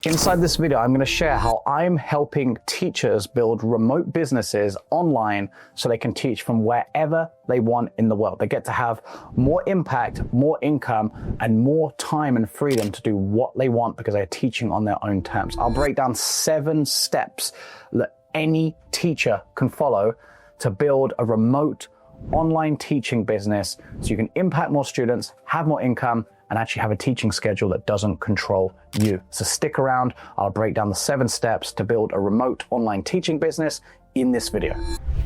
Inside this video, I'm going to share how I'm helping teachers build remote businesses online so they can teach from wherever they want in the world. They get to have more impact, more income, and more time and freedom to do what they want because they're teaching on their own terms. I'll break down 7 steps that any teacher can follow to build a remote online teaching business so you can impact more students, have more income, and actually have a teaching schedule that doesn't control you. So stick around. I'll break down the 7 steps to build a remote online teaching business in this video.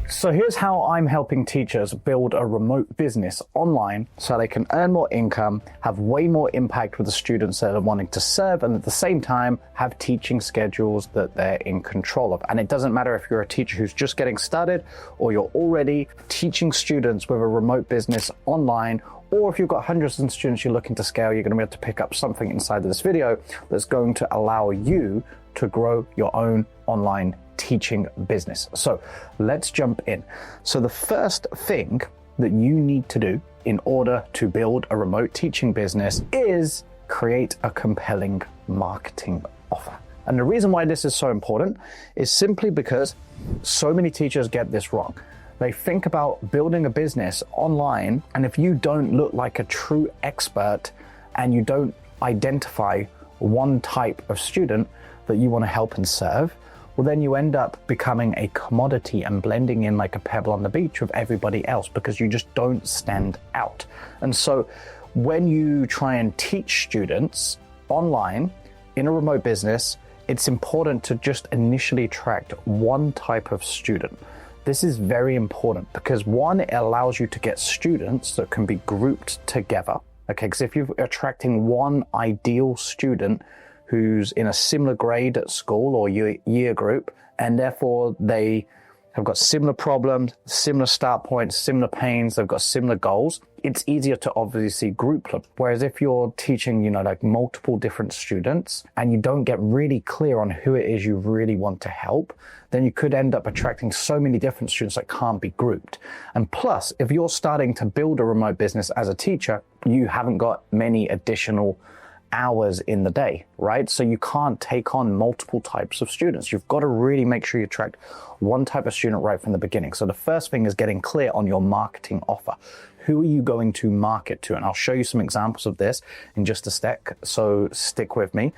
So here's how I'm helping teachers build a remote business online so they can earn more income, have way more impact with the students that they're wanting to serve, and at the same time have teaching schedules that they're in control of. And it doesn't matter if you're a teacher who's just getting started or you're already teaching students with a remote business online, or if you've got hundreds of students you're looking to scale, you're going to be able to pick up something inside of this video that's going to allow you to grow your own online teaching business. So let's jump in. So the first thing that you need to do in order to build a remote teaching business is create a compelling marketing offer. And the reason why this is so important is simply because so many teachers get this wrong. They think about building a business online, and if you don't look like a true expert and you don't identify one type of student that you want to help and serve, well, then you end up becoming a commodity and blending in like a pebble on the beach with everybody else because you just don't stand out. And so when you try and teach students online in a remote business, it's important to just initially attract one type of student. This is very important because one, it allows you to get students that can be grouped together. Okay, because if you're attracting one ideal student who's in a similar grade at school or year group, and therefore they have got similar problems, similar start points, similar pains, they've got similar goals, it's easier to obviously group them. Whereas if you're teaching, like multiple different students and you don't get really clear on who it is you really want to help, then you could end up attracting so many different students that can't be grouped. And plus, if you're starting to build a remote business as a teacher, you haven't got many additional hours in the day, right? So you can't take on multiple types of students. You've got to really make sure you attract one type of student right from the beginning. So the first thing is getting clear on your marketing offer. Who are you going to market to? And I'll show you some examples of this in just a sec, so stick with me.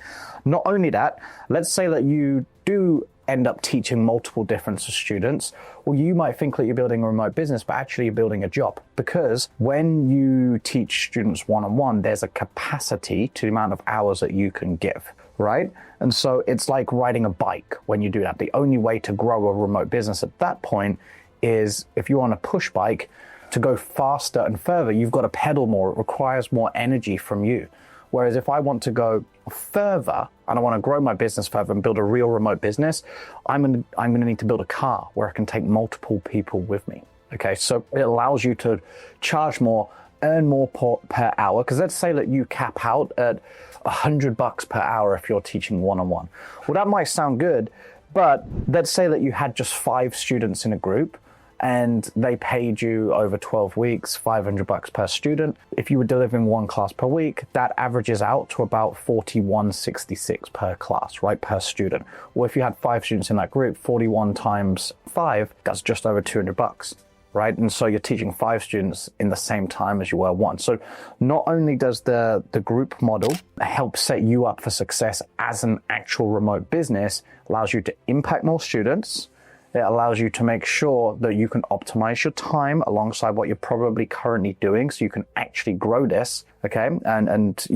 Not only that, let's say that you do end up teaching multiple different students, well, you might think that you're building a remote business, but actually you're building a job, because when you teach students one-on-one, there's a capacity to the amount of hours that you can give, right? And so it's like riding a bike when you do that. The only way to grow a remote business at that point is if you're on a push bike, to go faster and further, you've got to pedal more. It requires more energy from you. Whereas if I want to go further and I want to grow my business further and build a real remote business, I'm going to need to build a car where I can take multiple people with me. Okay, so it allows you to charge more, earn more per hour. Because let's say that you cap out at $100 per hour if you're teaching one-on-one. Well, that might sound good, but let's say that you had just 5 students in a group and they paid you over 12 weeks, $500 per student. If you were delivering 1 class per week, that averages out to about $41.66 per class, right, per student. Or if you had 5 students in that group, 41 times 5, that's just over $200, right? And so you're teaching 5 students in the same time as you were 1. So not only does the group model help set you up for success as an actual remote business, allows you to impact more students. It allows you to make sure that you can optimize your time alongside what you're probably currently doing so you can actually grow this, okay? And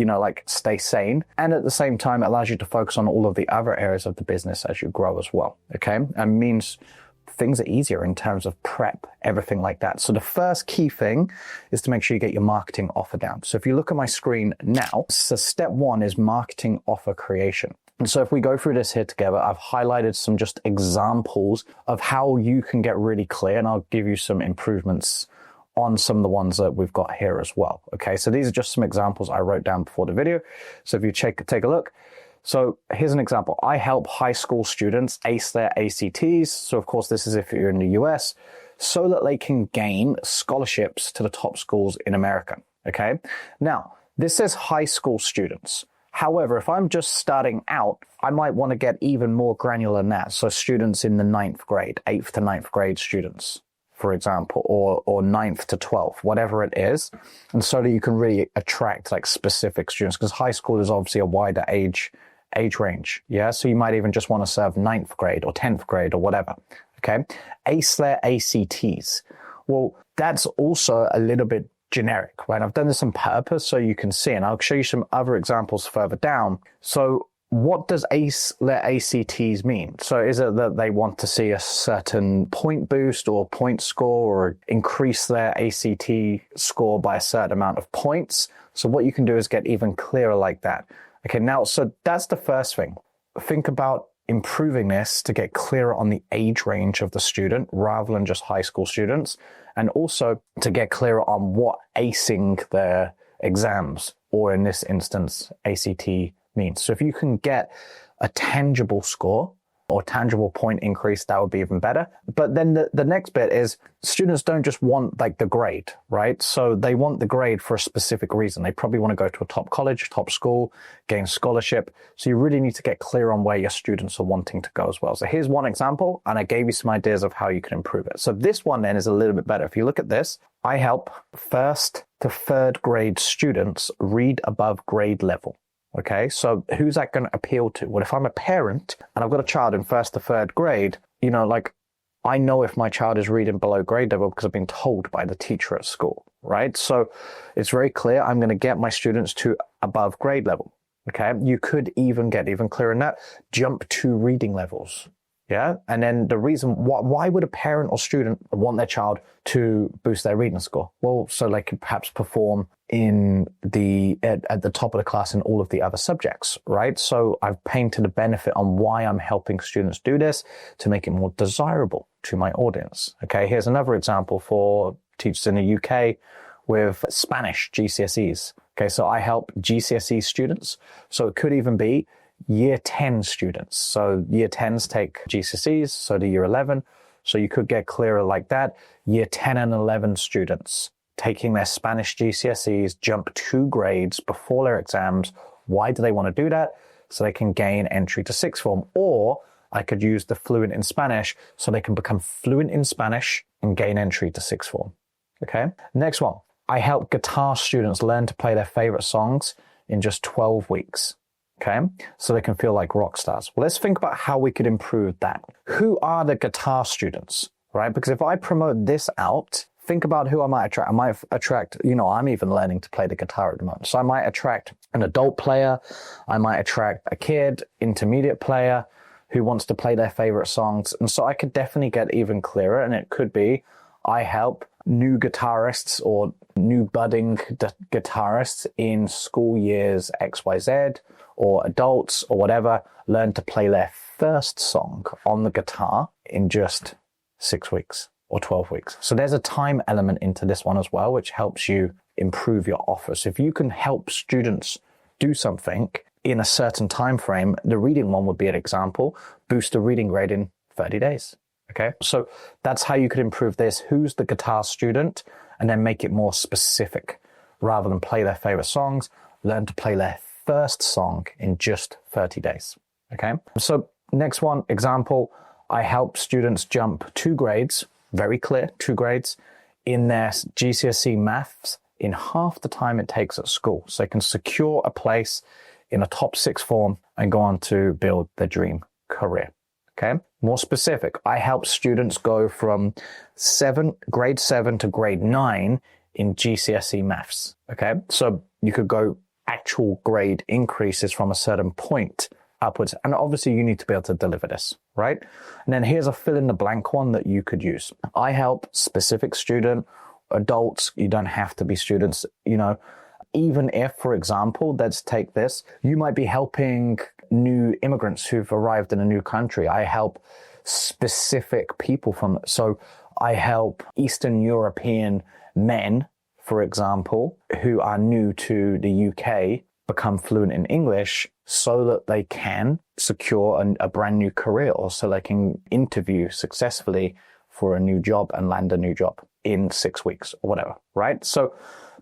stay sane. And at the same time, it allows you to focus on all of the other areas of the business as you grow as well, okay? And means things are easier in terms of prep, everything like that. So the first key thing is to make sure you get your marketing offer down. So if you look at my screen now, so step 1 is marketing offer creation. And so if we go through this here together, I've highlighted some just examples of how you can get really clear, and I'll give you some improvements on some of the ones that we've got here as well. Okay, so these are just some examples I wrote down before the video. So if you take a look. So here's an example. I help high school students ace their ACTs. So of course, this is if you're in the US, so that they can gain scholarships to the top schools in America. Okay, now this says high school students. However, if I'm just starting out, I might want to get even more granular than that. So students in the 9th grade, 8th to 9th grade students, for example, or 9th to 12th, whatever it is. And so that you can really attract like specific students, because high school is obviously a wider age range. Yeah. So you might even just want to serve 9th grade or 10th grade or whatever. Okay. Ace their ACTs. Well, that's also a little bit generic, right? I've done this on purpose so you can see, and I'll show you some other examples further down. So what does ace their ACTs mean? So is it that they want to see a certain point boost or point score, or increase their ACT score by a certain amount of points? So what you can do is get even clearer like that. Okay, now, so that's the first thing. Think about improving this to get clearer on the age range of the student rather than just high school students, and also to get clearer on what acing their exams, or in this instance, ACT, means. So if you can get a tangible score or tangible point increase, that would be even better. But then the next bit is students don't just want like the grade, right? So they want the grade for a specific reason. They probably want to go to a top college, top school, gain scholarship. So you really need to get clear on where your students are wanting to go as well. So here's one example, and I gave you some ideas of how you can improve it. So this one then is a little bit better. If you look at this, I help 1st to 3rd grade students read above grade level. Okay, so who's that going to appeal to? Well, if I'm a parent and I've got a child in 1st to 3rd grade, you know, like I know if my child is reading below grade level because I've been told by the teacher at school, right? So it's very clear I'm going to get my students to above grade level. Okay, you could even get even clearer than that, jump to reading levels. Yeah, and then the reason why would a parent or student want their child to boost their reading score? Well, so they could perhaps perform at the top of the class in all of the other subjects, right? So I've painted a benefit on why I'm helping students do this to make it more desirable to my audience. Okay, here's another example for teachers in the UK with Spanish GCSEs. Okay, so I help GCSE students. So it could even be year 10 students. So year 10s take GCSEs, so do year 11. So you could get clearer like that. Year 10 and 11 students taking their Spanish GCSEs, jump 2 grades before their exams. Why do they want to do that? So they can gain entry to 6th form. Or I could use the fluent in Spanish so they can become fluent in Spanish and gain entry to 6th form. Okay. Next one. I help guitar students learn to play their favorite songs in just 12 weeks. Okay, so they can feel like rock stars. Well, let's think about how we could improve that. Who are the guitar students, right? Because if I promote this out, think about who I might attract. I might attract, you know, I'm even learning to play the guitar at the moment. So I might attract an adult player. I might attract a kid, intermediate player who wants to play their favorite songs. And so I could definitely get even clearer. And it could be, I help new guitarists or new budding guitarists in school years XYZ, or adults or whatever, learn to play their first song on the guitar in just 6 weeks or 12 weeks. So there's a time element into this one as well, which helps you improve your offer. So if you can help students do something in a certain time frame, the reading one would be an example, boost the reading grade in 30 days. Okay, so that's how you could improve this. Who's the guitar student? And then make it more specific. Rather than play their favorite songs, learn to play their first song in just 30 days. Okay, so next one, example, I help students jump 2 grades, very clear, 2 grades, in their GCSE maths in half the time it takes at school. So they can secure a place in a top 6th form and go on to build their dream career. Okay, more specific, I help students go from grade 7 to grade 9 in GCSE maths. Okay, so you could go actual grade increases from a certain point upwards. And obviously you need to be able to deliver this, right? And then here's a fill in the blank one that you could use. I help specific student, adults, you don't have to be students, you know, even if, for example, let's take this, you might be helping new immigrants who've arrived in a new country. I help specific people so I help Eastern European men, for example, who are new to the UK, become fluent in English so that they can secure a brand new career, or so they can interview successfully for a new job and land a new job in 6 weeks or whatever, right? So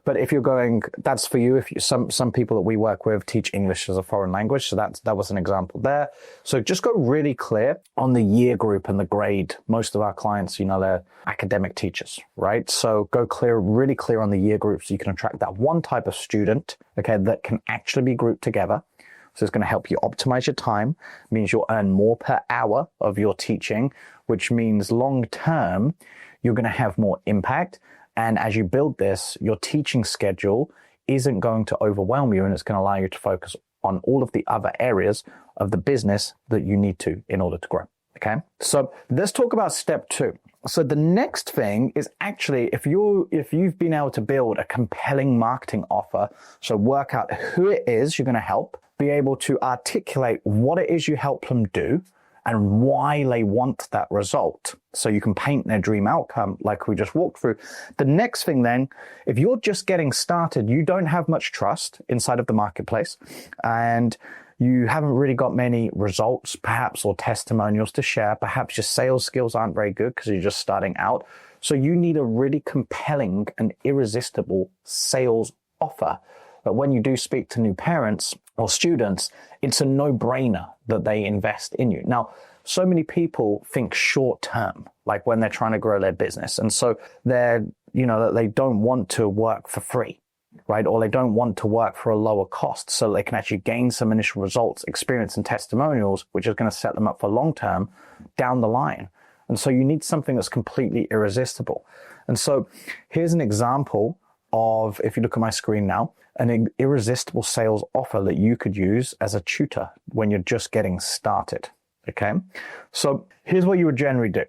But if you're going, that's for you. If you, some people that we work with teach English as a foreign language. So that was an example there. So just go really clear on the year group and the grade. Most of our clients, you know, they're academic teachers, right? So go really clear on the year group so you can attract that one type of student, okay, that can actually be grouped together. So it's going to help you optimize your time, means you'll earn more per hour of your teaching, which means long term, you're going to have more impact. And as you build this, your teaching schedule isn't going to overwhelm you, and it's going to allow you to focus on all of the other areas of the business that you need to in order to grow. Okay. So let's talk about step 2. So the next thing is actually, if you've been able to build a compelling marketing offer, so work out who it is you're going to help, be able to articulate what it is you help them do and why they want that result. So you can paint their dream outcome like we just walked through. The next thing then, if you're just getting started, you don't have much trust inside of the marketplace, and you haven't really got many results, perhaps, or testimonials to share. Perhaps your sales skills aren't very good because you're just starting out. So you need a really compelling and irresistible sales offer. But when you do speak to new parents or students, it's a no-brainer that they invest in you. Now, so many people think short term, like when they're trying to grow their business. And so they're, you know, they don't want to work for free, right? Or they don't want to work for a lower cost so they can actually gain some initial results, experience, and testimonials, which is going to set them up for long term down the line. And so you need something that's completely irresistible. And so here's an example of, if you look at my screen now, an irresistible sales offer that you could use as a tutor when you're just getting started. Okay. So here's what you would generally do.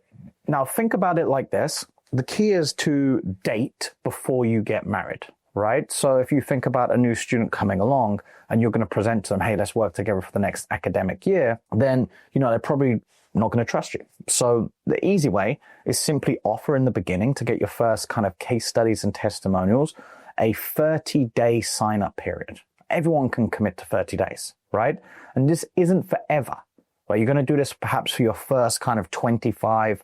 Now think about it like this. The key is to date before you get married, right? So if you think about a new student coming along and you're going to present to them, hey, let's work together for the next academic year, then, you know, they're probably not going to trust you. So the easy way is simply offer in the beginning, to get your first kind of case studies and testimonials, a 30-day sign-up period. Everyone can commit to 30 days, right? And this isn't forever. Well, you're going to do this perhaps for your first kind of 25,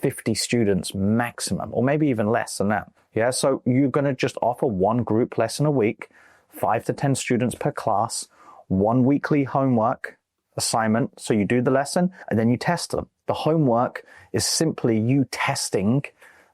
50 students maximum, or maybe even less than that. Yeah, so you're going to just offer one group lesson a week, 5 to 10 students per class, one weekly homework assignment. So you do the lesson and then you test them. The homework is simply you testing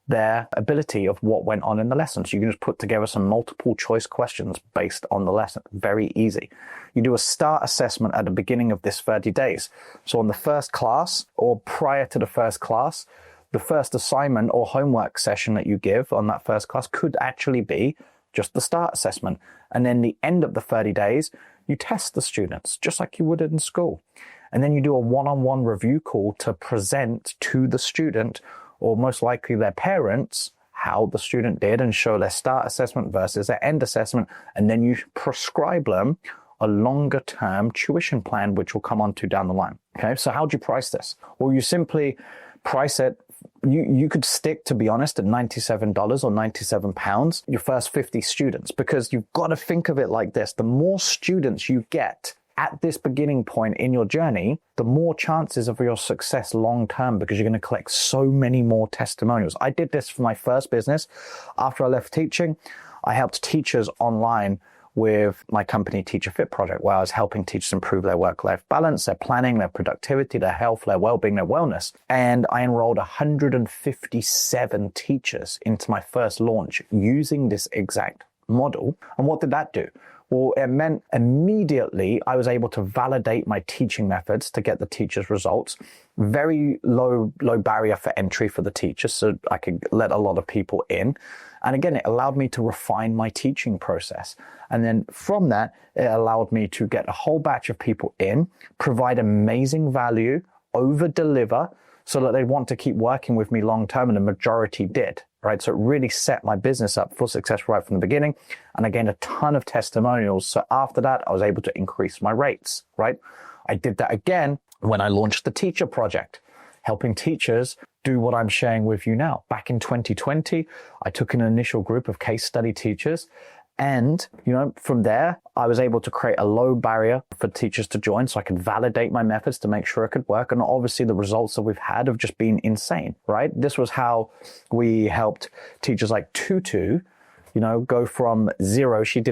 their ability of what went on in the lesson. So you can just put together some multiple choice questions based on the lesson. Very easy. You do a start assessment at the beginning of this 30 days. So on the first class or prior to the first class, the first assignment or homework session that you give on that first class could actually be just the start assessment. And then the end of the 30 days, you test the students just like you would in school. And then you do a one-on-one review call to present to the student, or most likely their parents, how the student did and show their start assessment versus their end assessment. And then you prescribe them a longer term tuition plan, which we'll come on to down the line. Okay, so how do you price this? Well, you simply price it. You could stick, to be honest, at $97 or £97, your first 50 students, because you've got to think of it like this. The more students you get at this beginning point in your journey, the more chances of your success long term, because you're going to collect so many more testimonials. I did this for my first business. After I left teaching, I helped teachers online with my company Teacher Fit project, where I was helping teachers improve their work-life balance, their planning, their productivity, their health, their well-being, their wellness. And I enrolled 157 teachers into my first launch using this exact model. And what did that do? Well, it meant immediately I was able to validate my teaching methods to get the teachers' results. Very low barrier for entry for the teachers, so I could let a lot of people in. And again, it allowed me to refine my teaching process. And then from that, it allowed me to get a whole batch of people in, provide amazing value, over-deliver, so that they want to keep working with me long-term, and the majority did. Right, so it really set my business up for success right from the beginning, and I gained a ton of testimonials. So after that, I was able to increase my rates, right? I did that again when I launched the Teacher Project, helping teachers do what I'm sharing with you now. Back in 2020, I took an initial group of case study teachers, and, you know, from there, I was able to create a low barrier for teachers to join so I could validate my methods to make sure it could work. And obviously the results that we've had have just been insane, right? This was how we helped teachers like Tutu go from zero. She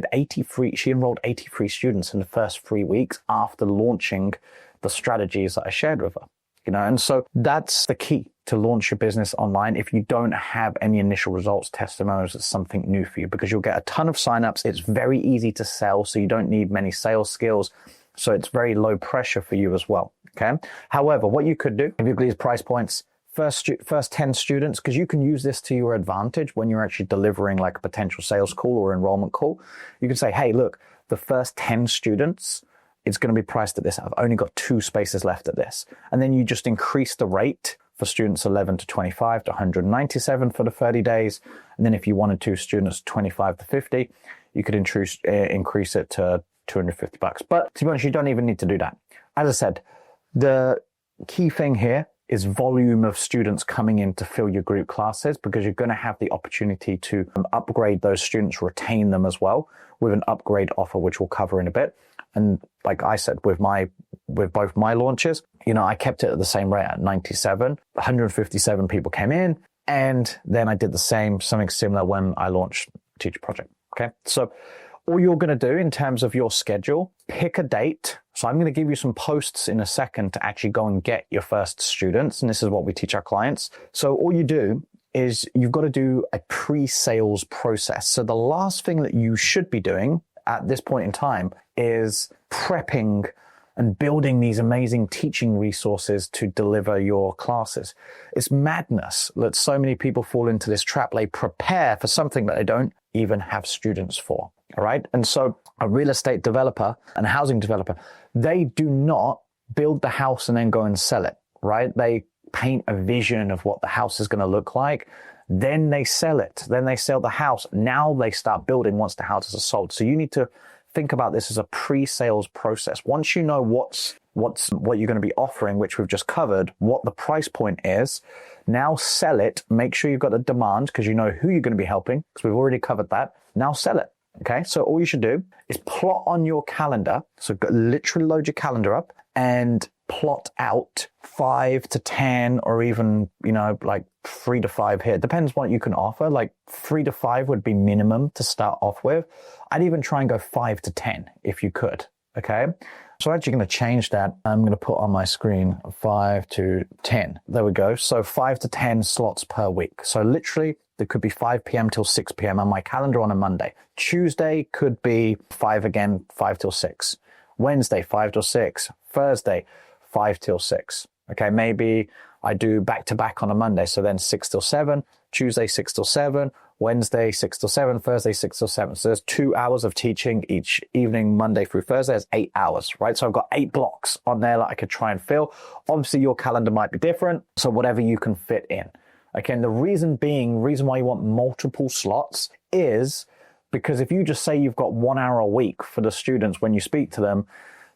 enrolled 83 students in the first 3 weeks after launching the strategies that I shared with her. And so that's the key to launch your business online. If you don't have any initial results, testimonials is something new for you, because you'll get a ton of signups. It's very easy to sell, so you don't need many sales skills. So it's very low pressure for you as well. Okay. However, what you could do, if you these price points, first 10 students, because you can use this to your advantage when you're actually delivering like a potential sales call or enrollment call. You can say, hey, look, the first 10 students, it's going to be priced at this. I've only got 2 spaces left at this. And then you just increase the rate for students 11 to 25 to 197 for the 30 days. And then if you wanted to, students 25 to 50, you could increase it to $250. But to be honest, you don't even need to do that. As I said, the key thing here is volume of students coming in to fill your group classes, because you're going to have the opportunity to upgrade those students, retain them as well with an upgrade offer, which we'll cover in a bit. And like I said, with both my launches, I kept it at the same rate at 97. 157 people came in, and then I did something similar when I launched Teacher Project. Okay. So all you're going to do in terms of your schedule, pick a date. So I'm going to give you some posts in a second to actually go and get your first students. And this is what we teach our clients. So all you do is you've got to do a pre-sales process. So the last thing that you should be doing at this point in time is prepping and building these amazing teaching resources to deliver your classes. It's madness that so many people fall into this trap. They prepare for something that they don't even have students for. All right. And so a real estate developer and a housing developer, they do not build the house and then go and sell it. Right. They paint a vision of what the house is going to look like. Then they sell it. Then they sell the house. Now they start building once the houses are sold. So you need to think about this as a pre-sales process. Once you know what you're going to be offering, which we've just covered, what the price point is, now sell it. Make sure you've got a demand, because you know who you're going to be helping, because we've already covered that. Now sell it. Okay. So all you should do is plot on your calendar. So literally load your calendar up and plot out 5 to 10, or even, like 3 to 5 here. It depends what you can offer. Like 3 to 5 would be minimum to start off with. I'd even try and go 5 to 10 if you could. Okay. So I'm actually going to change that. I'm going to put on my screen 5 to 10. There we go. So 5 to 10 slots per week. So literally there could be 5 p.m. till 6 p.m. on my calendar on a Monday. Tuesday could be 5 again, 5 till 6. Wednesday, 5 till 6. Thursday, 5 till 6. Okay, maybe I do back to back on a Monday. So then 6 till 7, Tuesday, 6 till 7, Wednesday, 6 till 7, Thursday, 6 till 7. So there's 2 hours of teaching each evening, Monday through Thursday. There's 8 hours, right? So I've got 8 blocks on there that I could try and fill. Obviously, your calendar might be different. So whatever you can fit in. Okay, and the reason why you want multiple slots is because if you just say you've got 1 hour a week for the students when you speak to them,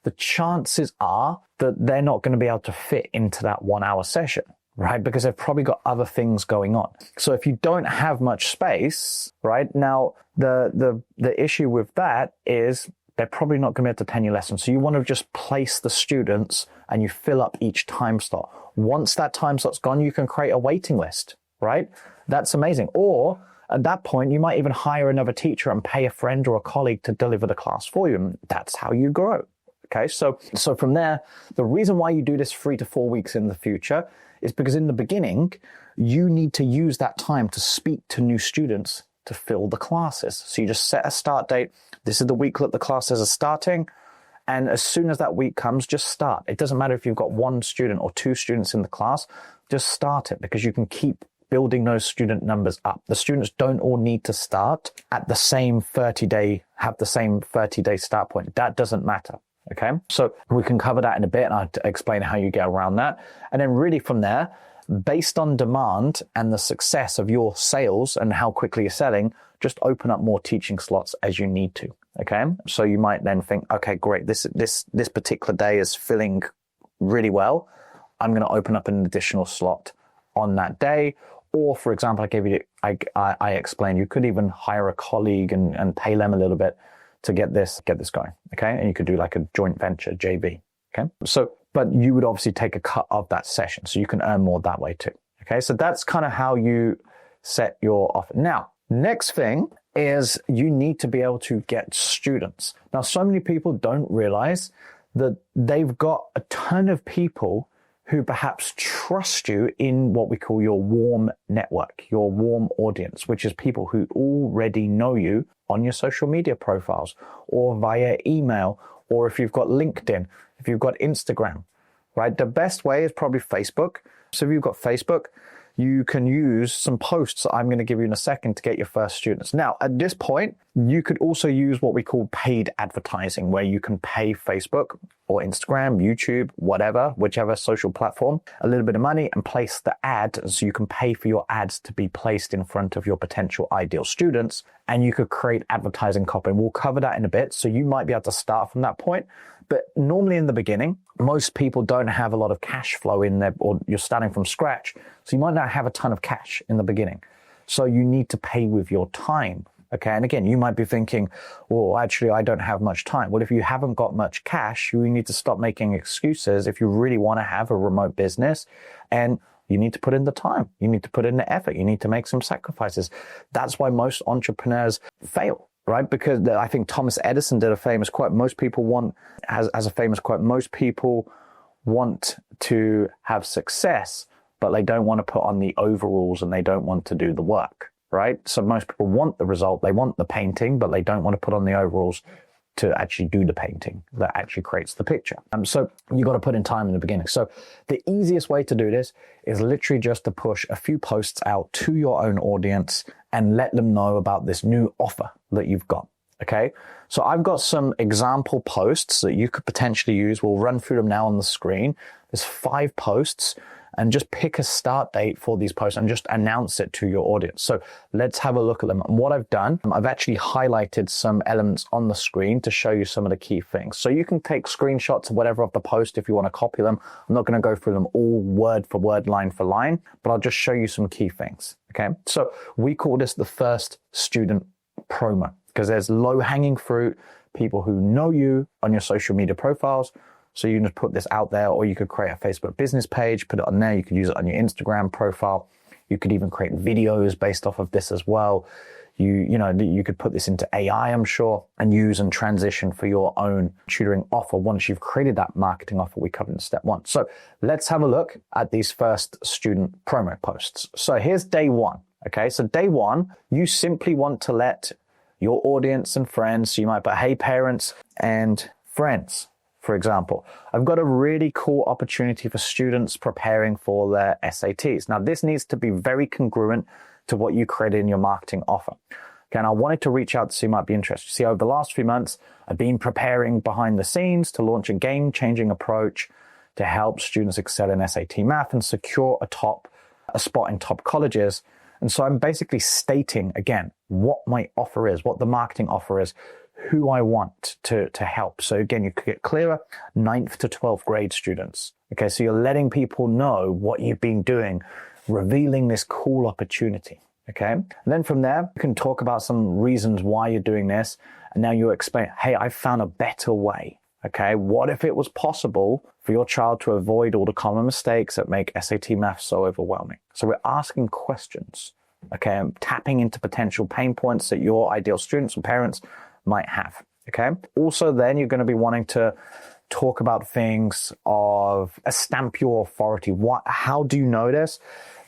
the chances are that they're not going to be able to fit into that 1 hour session, right? Because they've probably got other things going on. So if you don't have much space, right? Now, the issue with that is they're probably not going to be able to attend your lesson. So you want to just place the students and you fill up each time slot. Once that time slot's gone, you can create a waiting list, right? That's amazing. Or at that point, you might even hire another teacher and pay a friend or a colleague to deliver the class for you. And that's how you grow. Okay, so from there, the reason why you do this 3 to 4 weeks in the future is because in the beginning, you need to use that time to speak to new students to fill the classes. So you just set a start date. This is the week that the classes are starting. And as soon as that week comes, just start. It doesn't matter if you've got 1 student or 2 students in the class, just start it, because you can keep building those student numbers up. The students don't all need to start at the same 30-day start point. That doesn't matter. Okay, so we can cover that in a bit, and I'll explain how you get around that. And then really from there, based on demand and the success of your sales and how quickly you're selling, just open up more teaching slots as you need to. Okay, so you might then think, okay, great, this particular day is filling really well. I'm going to open up an additional slot on that day. Or, for example, I explained you could even hire a colleague and pay them a little bit to get this going. Okay, and you could do like a joint venture, JV. Okay, so but you would obviously take a cut of that session, so you can earn more that way too. Okay, so that's kind of how you set your offer. Now, next thing is you need to be able to get students. Now, so many people don't realize that they've got a ton of people who perhaps trust you in what we call your warm network, your warm audience, which is people who already know you on your social media profiles or via email, or if you've got LinkedIn, if you've got Instagram, right? The best way is probably Facebook. So if you've got Facebook, you can use some posts I'm going to give you in a second to get your first students. Now, at this point, you could also use what we call paid advertising, where you can pay Facebook or Instagram, YouTube, whatever, whichever social platform, a little bit of money and place the ad, so you can pay for your ads to be placed in front of your potential ideal students, and you could create advertising copy. And we'll cover that in a bit. So you might be able to start from that point. But normally in the beginning, most people don't have a lot of cash flow in there, or you're starting from scratch. So you might not have a ton of cash in the beginning. So you need to pay with your time. Okay. And again, you might be thinking, well, actually, I don't have much time. Well, if you haven't got much cash, you need to stop making excuses if you really want to have a remote business, and you need to put in the time. You need to put in the effort. You need to make some sacrifices. That's why most entrepreneurs fail. Right? Because I think Thomas Edison did a famous quote. Most people want to have success, but they don't want to put on the overalls and they don't want to do the work, right? So most people want the result. They want the painting, but they don't want to put on the overalls to actually do the painting that actually creates the picture. So you got to put in time in the beginning. So the easiest way to do this is literally just to push a few posts out to your own audience and let them know about this new offer that you've got. Okay. So I've got some example posts that you could potentially use. We'll run through them now on the screen. There's 5 posts, and just pick a start date for these posts and just announce it to your audience. So let's have a look at them. And what I've done, I've actually highlighted some elements on the screen to show you some of the key things. So you can take screenshots of whatever of the post if you want to copy them. I'm not going to go through them all word for word, line for line, but I'll just show you some key things. Okay. So we call this the first student promo, because there's low hanging fruit, people who know you on your social media profiles. So you can just put this out there, or you could create a Facebook business page, put it on there. You could use it on your Instagram profile. You could even create videos based off of this as well. You could put this into AI, I'm sure, and use and transition for your own tutoring offer once you've created that marketing offer we covered in step 1. So let's have a look at these first student promo posts. So here's day 1. Okay. So day 1, you simply want to let your audience and friends, so you might put, hey, parents and friends. For example, I've got a really cool opportunity for students preparing for their SATs. Now, this needs to be very congruent to what you created in your marketing offer. Okay, and I wanted to reach out to see who might be interested. See, over the last few months, I've been preparing behind the scenes to launch a game-changing approach to help students excel in SAT math and secure a spot in top colleges. And so I'm basically stating, again, what my offer is, what the marketing offer is, who I want to help. So again, you could get clearer, 9th to 12th grade students. Okay, so you're letting people know what you've been doing, revealing this cool opportunity. Okay, and then from there, you can talk about some reasons why you're doing this. And now you explain, hey, I found a better way. Okay, what if it was possible for your child to avoid all the common mistakes that make SAT math so overwhelming? So we're asking questions. Okay, and tapping into potential pain points that your ideal students or parents might have. Okay. Also, then you're going to be wanting to talk about things of stamp your authority. How do you know this?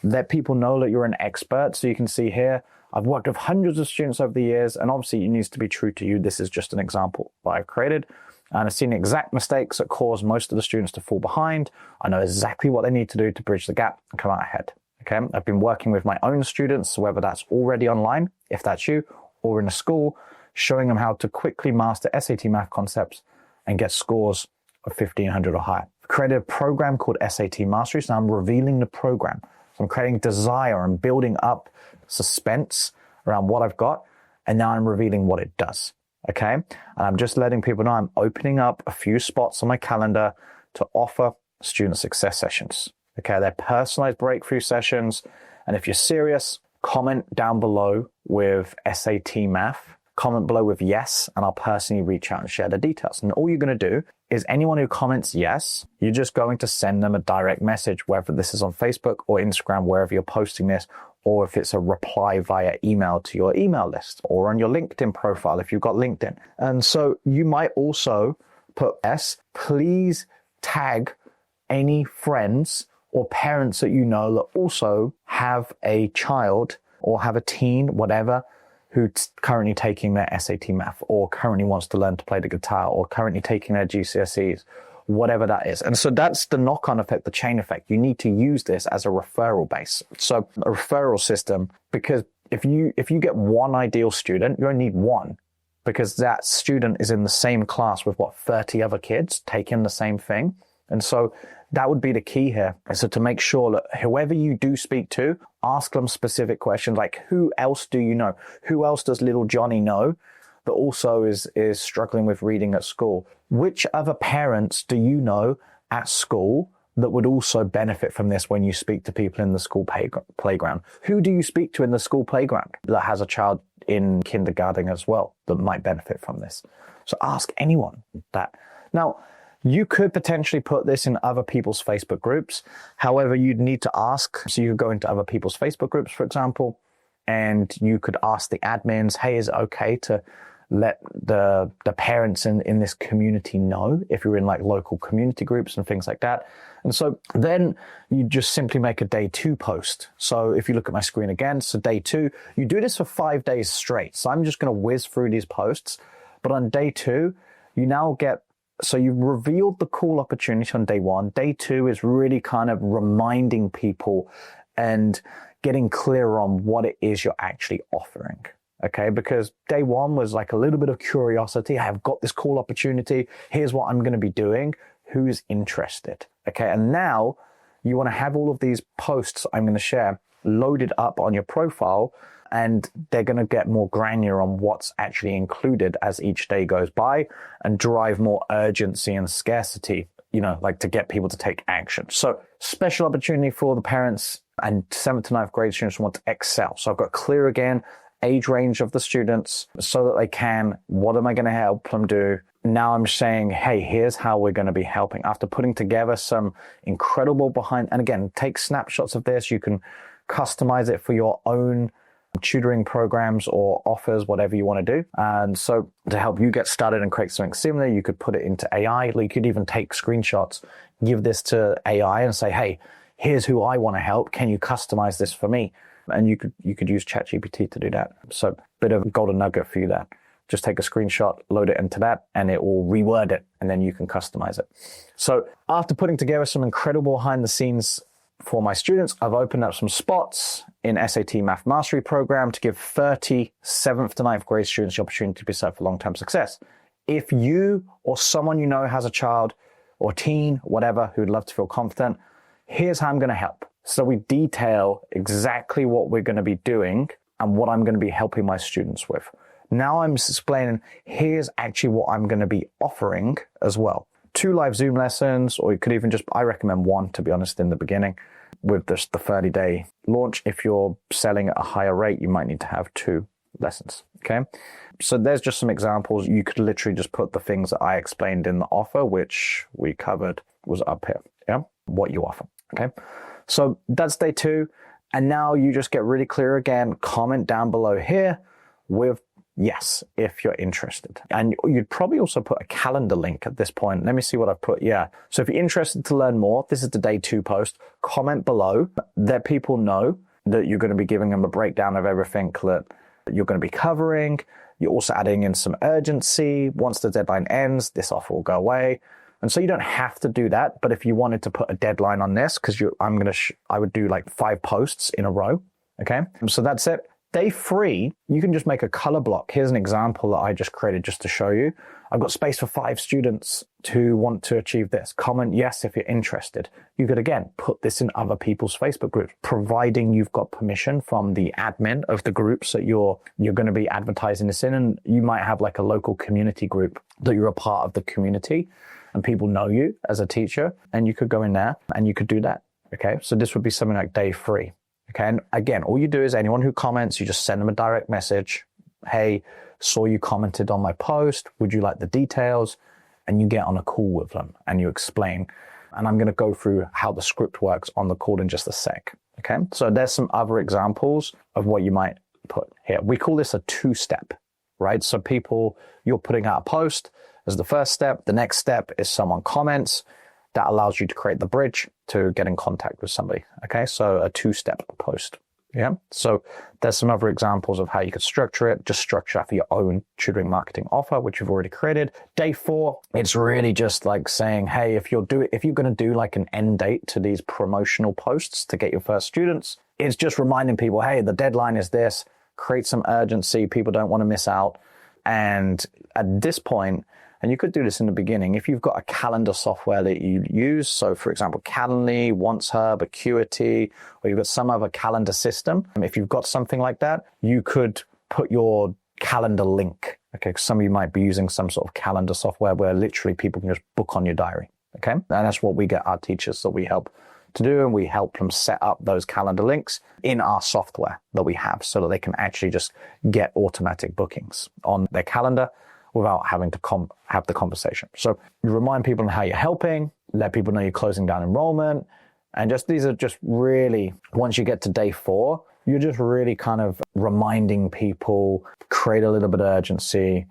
Let people know that you're an expert. So you can see here, I've worked with hundreds of students over the years, and obviously it needs to be true to you. This is just an example that I've created, and I've seen the exact mistakes that cause most of the students to fall behind. I know exactly what they need to do to bridge the gap and come out ahead. Okay. I've been working with my own students, whether that's already online, if that's you, or in a school, showing them how to quickly master SAT math concepts and get scores of 1,500 or higher. I've created a program called SAT Mastery, so I'm revealing the program. So I'm creating desire and building up suspense around what I've got, and now I'm revealing what it does. Okay? And I'm just letting people know I'm opening up a few spots on my calendar to offer student success sessions. Okay? They're personalized breakthrough sessions, and if you're serious, comment down below with SAT math. Comment below with yes, and I'll personally reach out and share the details. And all you're going to do is anyone who comments yes, you're just going to send them a direct message, whether this is on Facebook or Instagram, wherever you're posting this, or if it's a reply via email to your email list, or on your LinkedIn profile if you've got LinkedIn. And so you might also put please tag any friends or parents that you know that also have a child or have a teen, whatever, who's currently taking their SAT math, or currently wants to learn to play the guitar, or currently taking their GCSEs, whatever that is. And so that's the knock-on effect, the chain effect. You need to use this as a referral base. So a referral system, because if you get one ideal student, you only need one, because that student is in the same class with 30 other kids taking the same thing. And so that would be the key here. So to make sure that whoever you do speak to, ask them specific questions like, who else do you know? Who else does little Johnny know that also is struggling with reading at school? Which other parents do you know at school that would also benefit from this when you speak to people in the school playground? Who do you speak to in the school playground that has a child in kindergarten as well that might benefit from this? So ask anyone that. Now, you could potentially put this in other people's Facebook groups. However, you'd need to ask. So you could go into other people's Facebook groups, for example, and you could ask the admins, hey, is it okay to let the parents in this community know, if you're in like local community groups and things like that. And so then you just simply make a day 2 post. So if you look at my screen again, so day 2, you do this for 5 days straight. So I'm just going to whiz through these posts. But on day 2, you now get, so you've revealed the cool opportunity on day 1. Day 2 is really kind of reminding people and getting clear on what it is you're actually offering. Okay, because day 1 was like a little bit of curiosity. I've got this cool opportunity. Here's what I'm going to be doing. Who's interested? Okay, and now you want to have all of these posts I'm going to share loaded up on your profile, and they're going to get more granular on what's actually included as each day goes by and drive more urgency and scarcity, like to get people to take action. So special opportunity for the parents and 7th to 9th grade students who want to excel. So I've got clear again, age range of the students so that they can, what am I going to help them do? Now I'm saying, hey, here's how we're going to be helping. After putting together some incredible and again, take snapshots of this. You can customize it for your own tutoring programs or offers, whatever you want to do. And so to help you get started and create something similar, you could put it into AI. You could even take screenshots, give this to AI and say, hey, here's who I want to help. Can you customize this for me? And you could use ChatGPT to do that. So bit of golden nugget for you there. Just take a screenshot, load it into that, and it will reword it, and then you can customize it. So after putting together some incredible behind the scenes for my students, I've opened up some spots in SAT Math Mastery Program to give 30 7th to 9th grade students the opportunity to be set for long-term success. If you or someone you know has a child or teen, whatever, who'd love to feel confident, here's how I'm going to help. So we detail exactly what we're going to be doing and what I'm going to be helping my students with. Now I'm explaining, here's actually what I'm going to be offering as well. 2 live Zoom lessons, or you could even I recommend 1, to be honest, in the beginning with the 30-day launch. If you're selling at a higher rate, you might need to have 2 lessons. Okay. So there's just some examples. You could literally just put the things that I explained in the offer, which we covered was up here. Yeah. What you offer. Okay. So that's day 2. And now you just get really clear again. Comment down below here with yes, if you're interested. And you'd probably also put a calendar link at this point. Let me see what I've put. Yeah. So if you're interested to learn more, this is the day 2 post. Comment below. Let people know that you're going to be giving them a breakdown of everything that you're going to be covering. You're also adding in some urgency. Once the deadline ends, this offer will go away. And so you don't have to do that. But if you wanted to put a deadline on this, because I would do like 5 posts in a row. Okay. So that's it. Day 3, you can just make a color block. Here's an example that I just created just to show you. I've got space for 5 students who want to achieve this. Comment yes if you're interested. You could, again, put this in other people's Facebook groups, providing you've got permission from the admin of the groups that you're going to be advertising this in. And you might have like a local community group that you're a part of the community and people know you as a teacher. And you could go in there and you could do that. Okay, so this would be something like day 3. Okay, and again, all you do is anyone who comments, you just send them a direct message. Hey, saw you commented on my post. Would you like the details? And you get on a call with them and you explain. And I'm going to go through how the script works on the call in just a sec. Okay, so there's some other examples of what you might put here. We call this a two-step, right? So you're putting out a post as the first step. The next step is someone comments. That allows you to create the bridge to get in contact with somebody. Okay, so a two-step post. Yeah, so there's some other examples of how you could structure it. Just structure for your own tutoring marketing offer, which you've already created. Day 4, it's really just like saying, hey, if you're going to do like an end date to these promotional posts to get your first students, it's just reminding people, hey, the deadline is this. Create some urgency. People don't want to miss out. And at this point, and you could do this in the beginning, if you've got a calendar software that you use, so for example, Calendly, OnceHub, Acuity, or you've got some other calendar system, if you've got something like that, you could put your calendar link. Okay, some of you might be using some sort of calendar software where literally people can just book on your diary. Okay, and that's what we get our teachers that we help to do, and we help them set up those calendar links in our software that we have so that they can actually just get automatic bookings on their calendar without having to have the conversation. So you remind people on how you're helping, let people know you're closing down enrollment, and these are just really, once you get to day 4, you're just really kind of reminding people, create a little bit of urgency,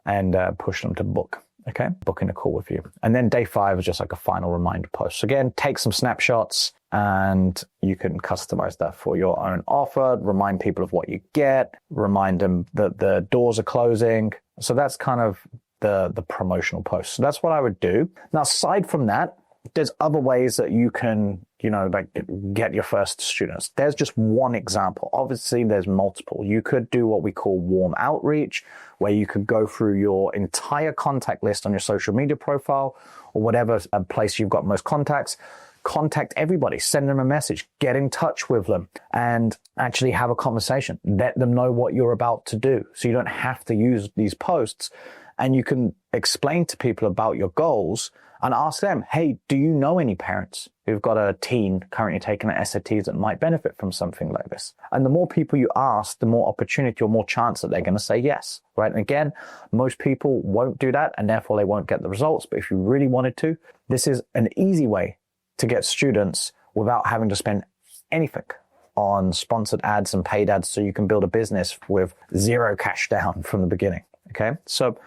and push them to book. Okay, booking a call with you. And then day 5 is just like a final reminder post. So again, take some snapshots and you can customize that for your own offer, remind people of what you get, remind them that the doors are closing. So that's kind of the promotional post. So that's what I would do. Now, aside from that, there's other ways that you can, like get your first students. There's just one example. Obviously, there's multiple. You could do what we call warm outreach, where you could go through your entire contact list on your social media profile or whatever place you've got most contacts. Contact everybody, send them a message, get in touch with them, and actually have a conversation. Let them know what you're about to do. So you don't have to use these posts, and you can explain to people about your goals and ask them, hey, do you know any parents who've got a teen currently taking the SATs that might benefit from something like this? And the more people you ask, the more opportunity or more chance that they're going to say yes, right? And again, most people won't do that, and therefore they won't get the results. But if you really wanted to, this is an easy way to get students without having to spend anything on sponsored ads and paid ads, so you can build a business with zero cash down from the beginning. Okay, so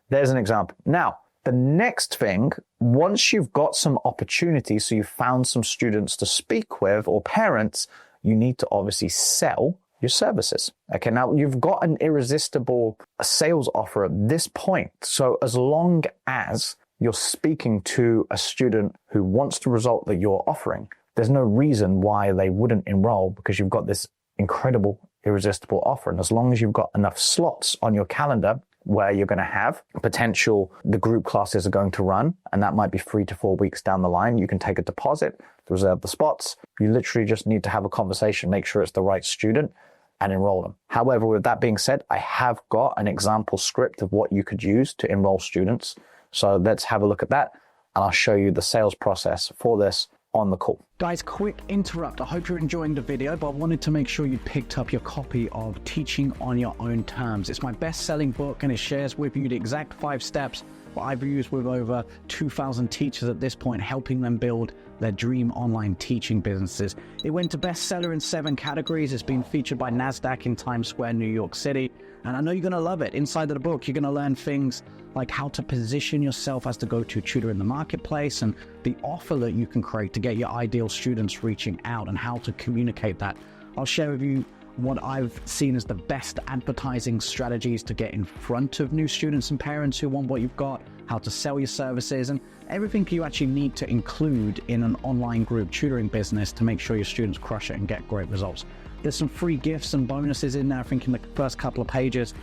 there's an example. Now, the next thing, once you've got some opportunities, so you've found some students to speak with or parents, you need to obviously sell your services. Okay, now you've got an irresistible sales offer at this point. So as long as you're speaking to a student who wants the result that you're offering, there's no reason why they wouldn't enroll, because you've got this incredible, irresistible offer. And as long as you've got enough slots on your calendar where you're going to have the group classes are going to run, and that might be 3 to 4 weeks down the line, you can take a deposit to reserve the spots. You literally just need to have a conversation, make sure it's the right student, and enroll them. However, with that being said, I have got an example script of what you could use to enroll students. So let's have a look at that, and I'll show you the sales process for this on the call. Guys, quick interrupt. I hope you're enjoying the video, but I wanted to make sure you picked up your copy of Teaching on Your Own Terms. It's my best-selling book, and it shares with you the exact 5 steps that I've used with over 2,000 teachers at this point, helping them build their dream online teaching businesses. It went to bestseller in 7 categories. It's been featured by NASDAQ in Times Square, New York City. And I know you're going to love it. Inside of the book, you're going to learn things like how to position yourself as the go-to tutor in the marketplace, and the offer that you can create to get your ideal students reaching out, and how to communicate that. I'll share with you what I've seen as the best advertising strategies to get in front of new students and parents who want what you've got, how to sell your services, and everything you actually need to include in an online group tutoring business to make sure your students crush it and get great results. There's some free gifts and bonuses in there. I think in the first couple of pages,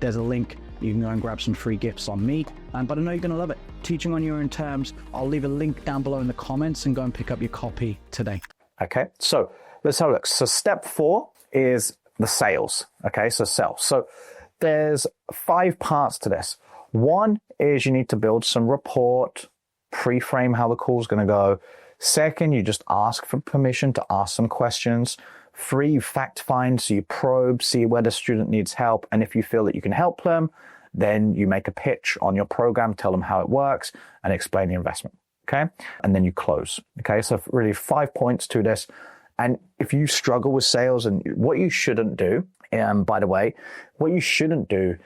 there's a link. You can go and grab some free gifts on me. But I know you're going to love it. Teaching on Your Own Terms. I'll leave a link down below in the comments, and go and pick up your copy today. Okay, so let's have a look. So step 4 is the sales. Okay, so sales. So there's 5 parts to this. One is you need to build some rapport, pre-frame how the call is going to go. Second, you just ask for permission to ask some questions. 3, you fact find, so you probe, see where the student needs help, and if you feel that you can help them, then you make a pitch on your program, tell them how it works, and explain the investment, okay? And then you close, okay? So really 5 points to this. And if you struggle with sales, and what you shouldn't do, by the way, what you shouldn't do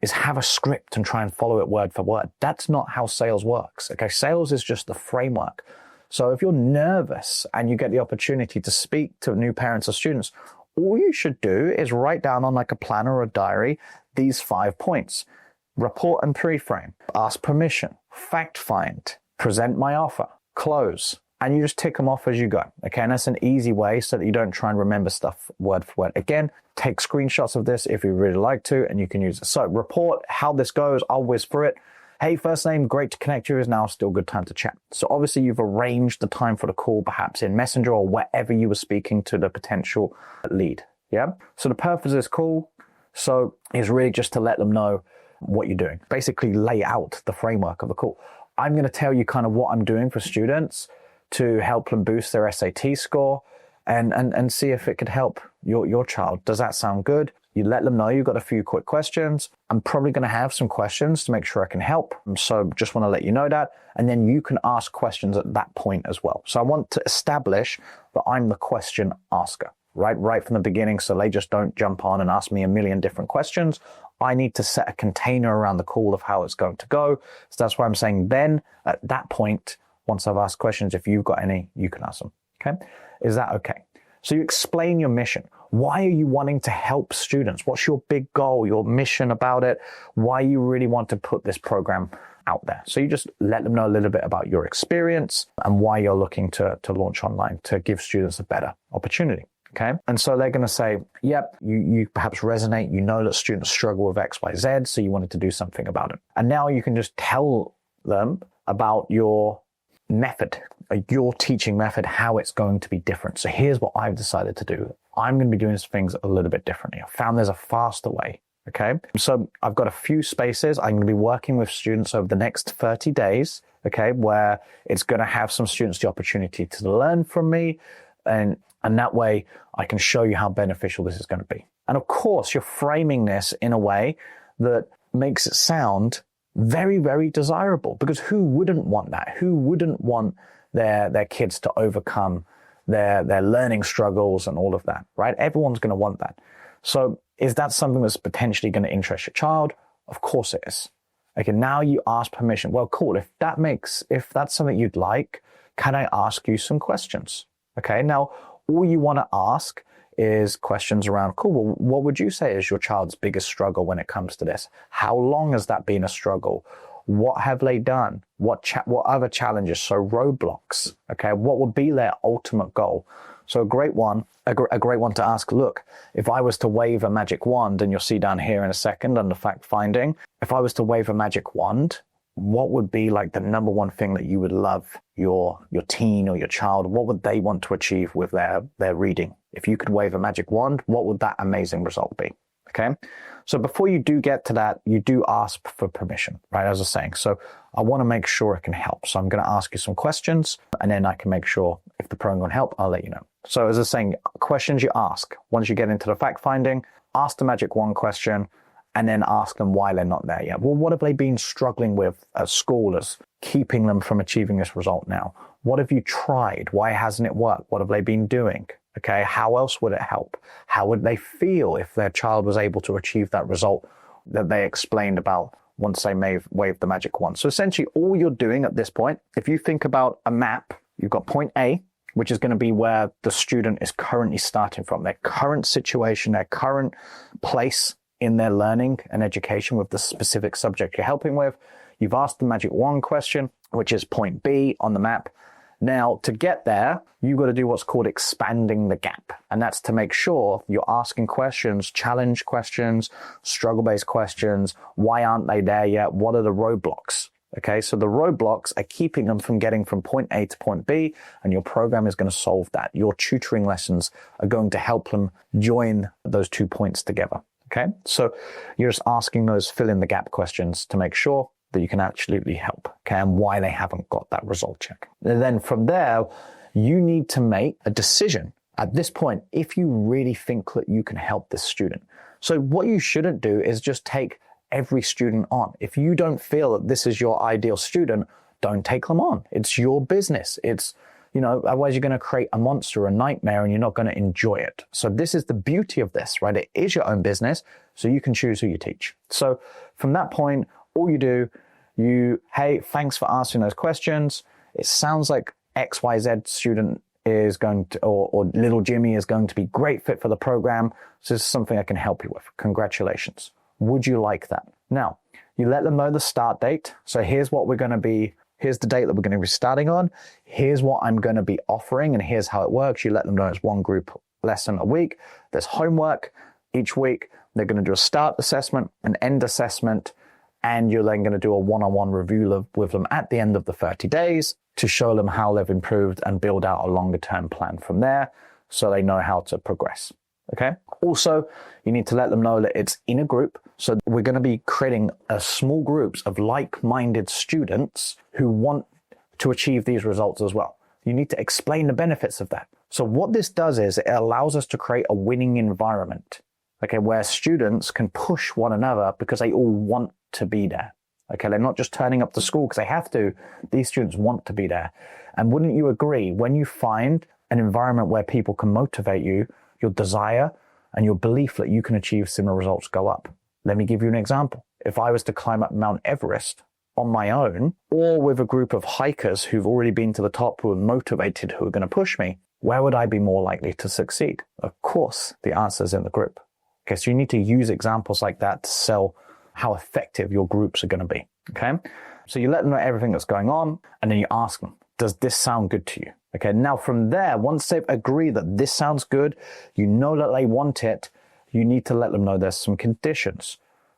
is have a script and try and follow it word for word. That's not how sales works. Okay, sales is just the framework. So if you're nervous and you get the opportunity to speak to new parents or students, all you should do is write down on like a planner or a diary these 5 points. Report and pre-frame, ask permission, fact find, present my offer, close. And you just tick them off as you go. Okay, and that's an easy way so that you don't try and remember stuff word for word. Again, take screenshots of this if you really like to, and you can use it. So report how this goes. I'll whiz through it. Hey, first name, great to connect you. Is now still a good time to chat. So obviously you've arranged the time for the call, perhaps in Messenger or wherever you were speaking to the potential lead. Yeah. So the purpose of this call, is really just to let them know what you're doing. Basically lay out the framework of the call. I'm going to tell you kind of what I'm doing for students to help them boost their SAT score and see if it could help your child. Does that sound good? You let them know you've got a few quick questions. I'm probably going to have some questions to make sure I can help. So just want to let you know that. And then you can ask questions at that point as well. So I want to establish that I'm the question asker, right from the beginning. So they just don't jump on and ask me a million different questions. I need to set a container around the call of how it's going to go. So that's why I'm saying then at that point, once I've asked questions, if you've got any, you can ask them. Okay. Is that okay? So you explain your mission. Why are you wanting to help students? What's your big goal, your mission about it? Why you really want to put this program out there? So you just let them know a little bit about your experience and why you're looking to launch online to give students a better opportunity. Okay. And so they're going to say, yep, you perhaps resonate. You know that students struggle with X, Y, Z. So you wanted to do something about it. And now you can just tell them about your method, your teaching method, how it's going to be different. So here's what I've decided to do. I'm going to be doing things a little bit differently. I found there's a faster way. Okay. So I've got a few spaces. I'm going to be working with students over the next 30 days. Okay. Where it's going to have some students the opportunity to learn from me. And that way I can show you how beneficial this is going to be. And of course, you're framing this in a way that makes it sound very, very desirable, because who wouldn't want that? Who wouldn't want their kids to overcome their learning struggles and all of that, right? Everyone's going to want that. So is that something that's potentially going to interest your child? Of course it is. Okay, now you ask permission. Well, cool. If that's something you'd like, can I ask you some questions? Okay, now all you want to ask is questions around, cool, well, what would you say is your child's biggest struggle when it comes to this? How long has that been a struggle? What have they done? What other challenges? So roadblocks, okay? What would be their ultimate goal? So a great one to ask, look, if I was to wave a magic wand, and you'll see down here in a second under fact finding, if I was to wave a magic wand, what would be like the number one thing that you would love your teen or your child, what would they want to achieve with their reading? If you could wave a magic wand, what would that amazing result be? Okay. So before you do get to that, you do ask for permission, right? As I was saying. So I want to make sure it can help. So I'm going to ask you some questions, and then I can make sure if the program can help, I'll let you know. So as I was saying, questions you ask. Once you get into the fact finding, ask the magic wand question, and then ask them why they're not there yet. Well, what have they been struggling with at school that's keeping them from achieving this result now? What have you tried? Why hasn't it worked? What have they been doing? Okay, how else would it help? How would they feel if their child was able to achieve that result that they explained about once they waved the magic wand? So essentially all you're doing at this point, if you think about a map, you've got point A, which is going to be where the student is currently starting from, their current situation, their current place in their learning and education with the specific subject you're helping with. You've asked the magic wand question, which is point B on the map. Now, to get there, you've got to do what's called expanding the gap. And that's to make sure you're asking questions, challenge questions, struggle-based questions. Why aren't they there yet? What are the roadblocks? Okay, so the roadblocks are keeping them from getting from point A to point B, and your program is going to solve that. Your tutoring lessons are going to help them join those 2 points together. Okay, so you're just asking those fill in the gap questions to make sure that you can absolutely help, okay, and why they haven't got that result check. And then from there, you need to make a decision at this point if you really think that you can help this student. So what you shouldn't do is just take every student on. If you don't feel that this is your ideal student, don't take them on. It's your business. It's otherwise you're going to create a monster, a nightmare, and you're not going to enjoy it. So this is the beauty of this, right? It is your own business, so you can choose who you teach. So from that point, all you do, hey, thanks for asking those questions. It sounds like XYZ student is going to, or little Jimmy is going to be great fit for the program. So this is something I can help you with. Congratulations. Would you like that? Now, you let them know the start date. So here's the date that we're going to be starting on. Here's what I'm going to be offering, and here's how it works. You let them know it's one group lesson a week. There's homework each week. They're going to do a start assessment, an end assessment, and you're then going to do a one-on-one review with them at the end of the 30 days to show them how they've improved and build out a longer-term plan from there so they know how to progress. Okay. Also, you need to let them know that it's in a group. So we're going to be creating small groups of like-minded students who want to achieve these results as well. You need to explain the benefits of that. So what this does is it allows us to create a winning environment, okay, where students can push one another because they all want to be there. Okay, they're not just turning up to school because they have to. These students want to be there. And wouldn't you agree, when you find an environment where people can motivate you, your desire and your belief that you can achieve similar results go up. Let me give you an example. If I was to climb up Mount Everest on my own, or with a group of hikers who've already been to the top, who are motivated, who are going to push me, where would I be more likely to succeed? Of course, the answer is in the group. Okay, so you need to use examples like that to sell how effective your groups are going to be. Okay, so you let them know everything that's going on, and then you ask them, does this sound good to you? Okay, now from there, once they've agreed that this sounds good, you know that they want it, you need to let them know there's some conditions.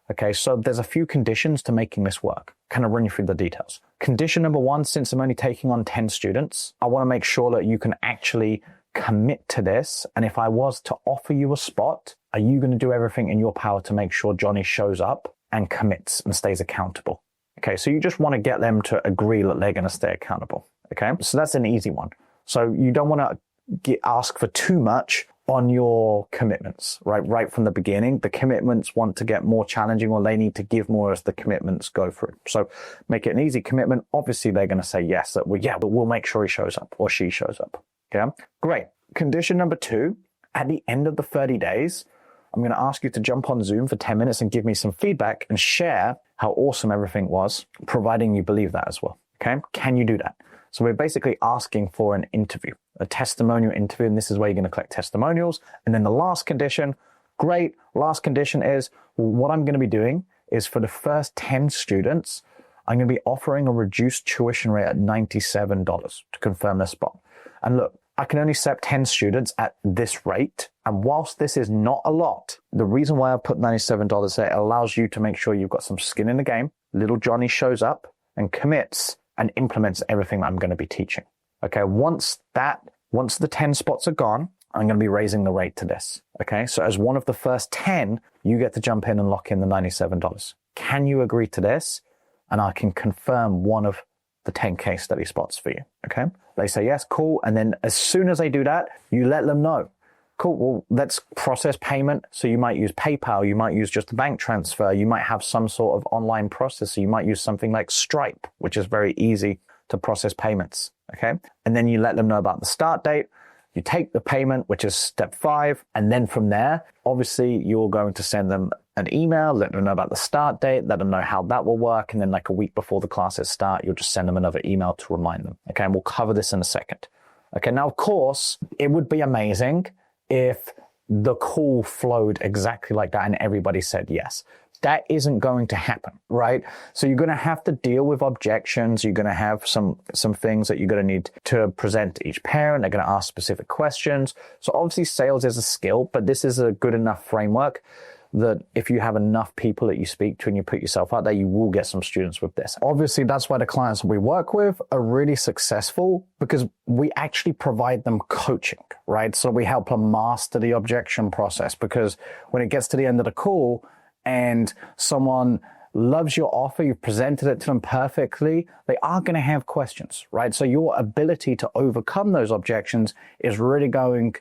Okay, so there's a few conditions to making this work. Kind of run you through the details. Condition number one, since I'm only taking on 10 students, I want to make sure that you can actually commit to this. And if I was to offer you a spot, are you going to do everything in your power to make sure Johnny shows up and commits and stays accountable? Okay, so you just want to get them to agree that they're going to stay accountable. Okay, so that's an easy one. So you don't want to ask for too much on your commitments, right from the beginning. The commitments want to get more challenging, or they need to give more as the commitments go through. So make it an easy commitment. Obviously, they're going to say yes, but we'll make sure he shows up or she shows up. Okay, great. Condition number two, at the end of the 30 days, I'm going to ask you to jump on Zoom for 10 minutes and give me some feedback and share how awesome everything was, providing you believe that as well. Okay, can you do that? So we're basically asking for an interview, a testimonial interview, and this is where you're going to collect testimonials. And then the last condition, great, last condition is, what I'm going to be doing is for the first 10 students, I'm going to be offering a reduced tuition rate at $97 to confirm their spot. And look, I can only accept 10 students at this rate. And whilst this is not a lot, the reason why I put $97 there, it allows you to make sure you've got some skin in the game. Little Johnny shows up and commits and implements everything that I'm going to be teaching. Okay, once the 10 spots are gone, I'm going to be raising the rate to this. Okay, so as one of the first 10, you get to jump in and lock in the $97. Can you agree to this? And I can confirm one of the 10 case study spots for you. Okay, they say yes, cool. And then as soon as they do that, you let them know. Cool, well, let's process payment. So you might use PayPal, you might use just a bank transfer, you might have some sort of online processor, you might use something like Stripe, which is very easy to process payments, okay? And then you let them know about the start date, you take the payment, which is step 5, and then from there, obviously you're going to send them an email, let them know about the start date, let them know how that will work, and then like a week before the classes start, you'll just send them another email to remind them, okay? And we'll cover this in a second. Okay, now of course, it would be amazing if the call flowed exactly like that and everybody said yes. That isn't going to happen, right? So you're going to have to deal with objections. You're going to have some things that you're going to need to present to each parent. They're going to ask specific questions. So obviously sales is a skill, but this is a good enough framework that if you have enough people that you speak to and you put yourself out there, you will get some students with this. Obviously, that's why the clients we work with are really successful, because we actually provide them coaching, right? So we help them master the objection process, because when it gets to the end of the call and someone loves your offer, you've presented it to them perfectly, they are going to have questions, right? So your ability to overcome those objections is really going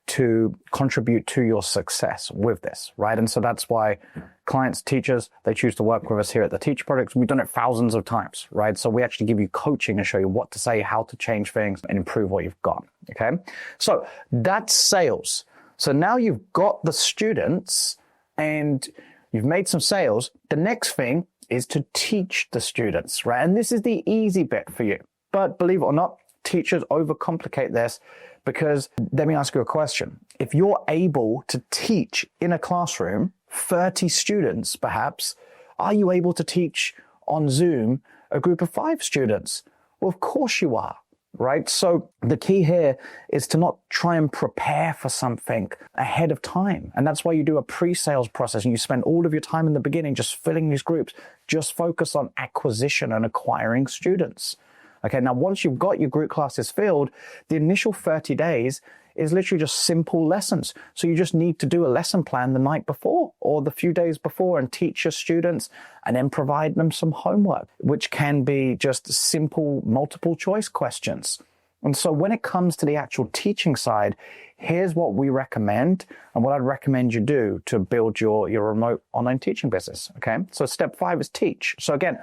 to contribute to your success with this, right? And so that's why clients, teachers, they choose to work with us here at the Teacher Project. We've done it thousands of times, right? So we actually give you coaching and show you what to say, how to change things and improve what you've got, okay? So that's sales. So now you've got the students and you've made some sales. The next thing is to teach the students, right? And this is the easy bit for you. But believe it or not, teachers overcomplicate this, because let me ask you a question. If you're able to teach in a classroom, 30 students perhaps, are you able to teach on Zoom a group of 5 students? Well, of course you are, right? So the key here is to not try and prepare for something ahead of time. And that's why you do a pre-sales process and you spend all of your time in the beginning just filling these groups. Just focus on acquisition and acquiring students. Okay, now once you've got your group classes filled, the initial 30 days is literally just simple lessons. So you just need to do a lesson plan the night before or the few days before and teach your students and then provide them some homework, which can be just simple multiple choice questions. And so when it comes to the actual teaching side, here's what we recommend and what I'd recommend you do to build your remote online teaching business. Okay, so step 5 is teach. So again,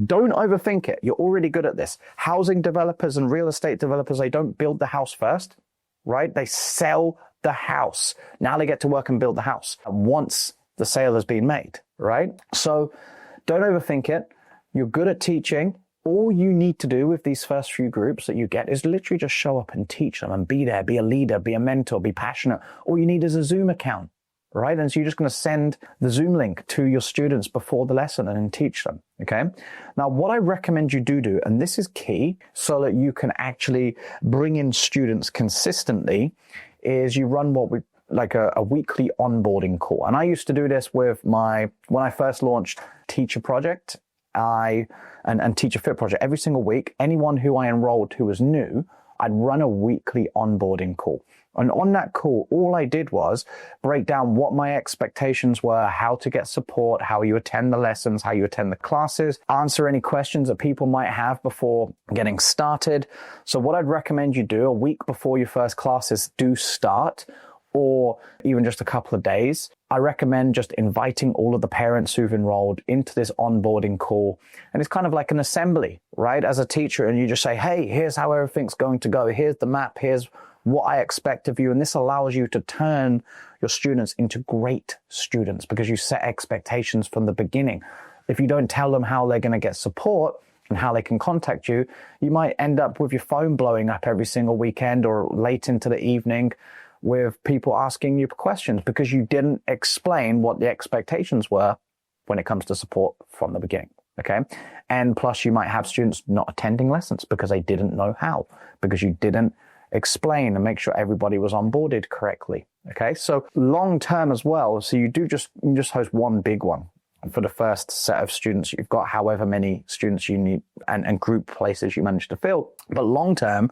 don't overthink it. You're already good at this. Housing developers and real estate developers, they don't build the house first, right? They sell the house. Now they get to work and build the house once the sale has been made, right? So don't overthink it. You're good at teaching. All you need to do with these first few groups that you get is literally just show up and teach them and be there, be a leader, be a mentor, be passionate. All you need is a Zoom account, right? And so you're just going to send the Zoom link to your students before the lesson and then teach them, okay? Now, what I recommend you do, and this is key so that you can actually bring in students consistently, is you run what we like a weekly onboarding call. And I used to do this with when I first launched Teacher Project, and Teacher Fit Project. Every single week, anyone who I enrolled who was new, I'd run a weekly onboarding call. And on that call, all I did was break down what my expectations were, how to get support, how you attend the lessons, how you attend the classes, answer any questions that people might have before getting started. So what I'd recommend you do a week before your first classes do start, or even just a couple of days, I recommend just inviting all of the parents who've enrolled into this onboarding call. And it's kind of like an assembly, right? As a teacher, and you just say, hey, here's how everything's going to go. Here's the map. Here's what I expect of you. And this allows you to turn your students into great students because you set expectations from the beginning. If you don't tell them how they're going to get support and how they can contact you, you might end up with your phone blowing up every single weekend or late into the evening with people asking you questions because you didn't explain what the expectations were when it comes to support from the beginning, okay? And plus you might have students not attending lessons because they didn't know how, because you didn't explain and make sure everybody was onboarded correctly, okay? So long term as well, so you just host one big one for the first set of students you've got, however many students you need and group places you manage to fill. But long term,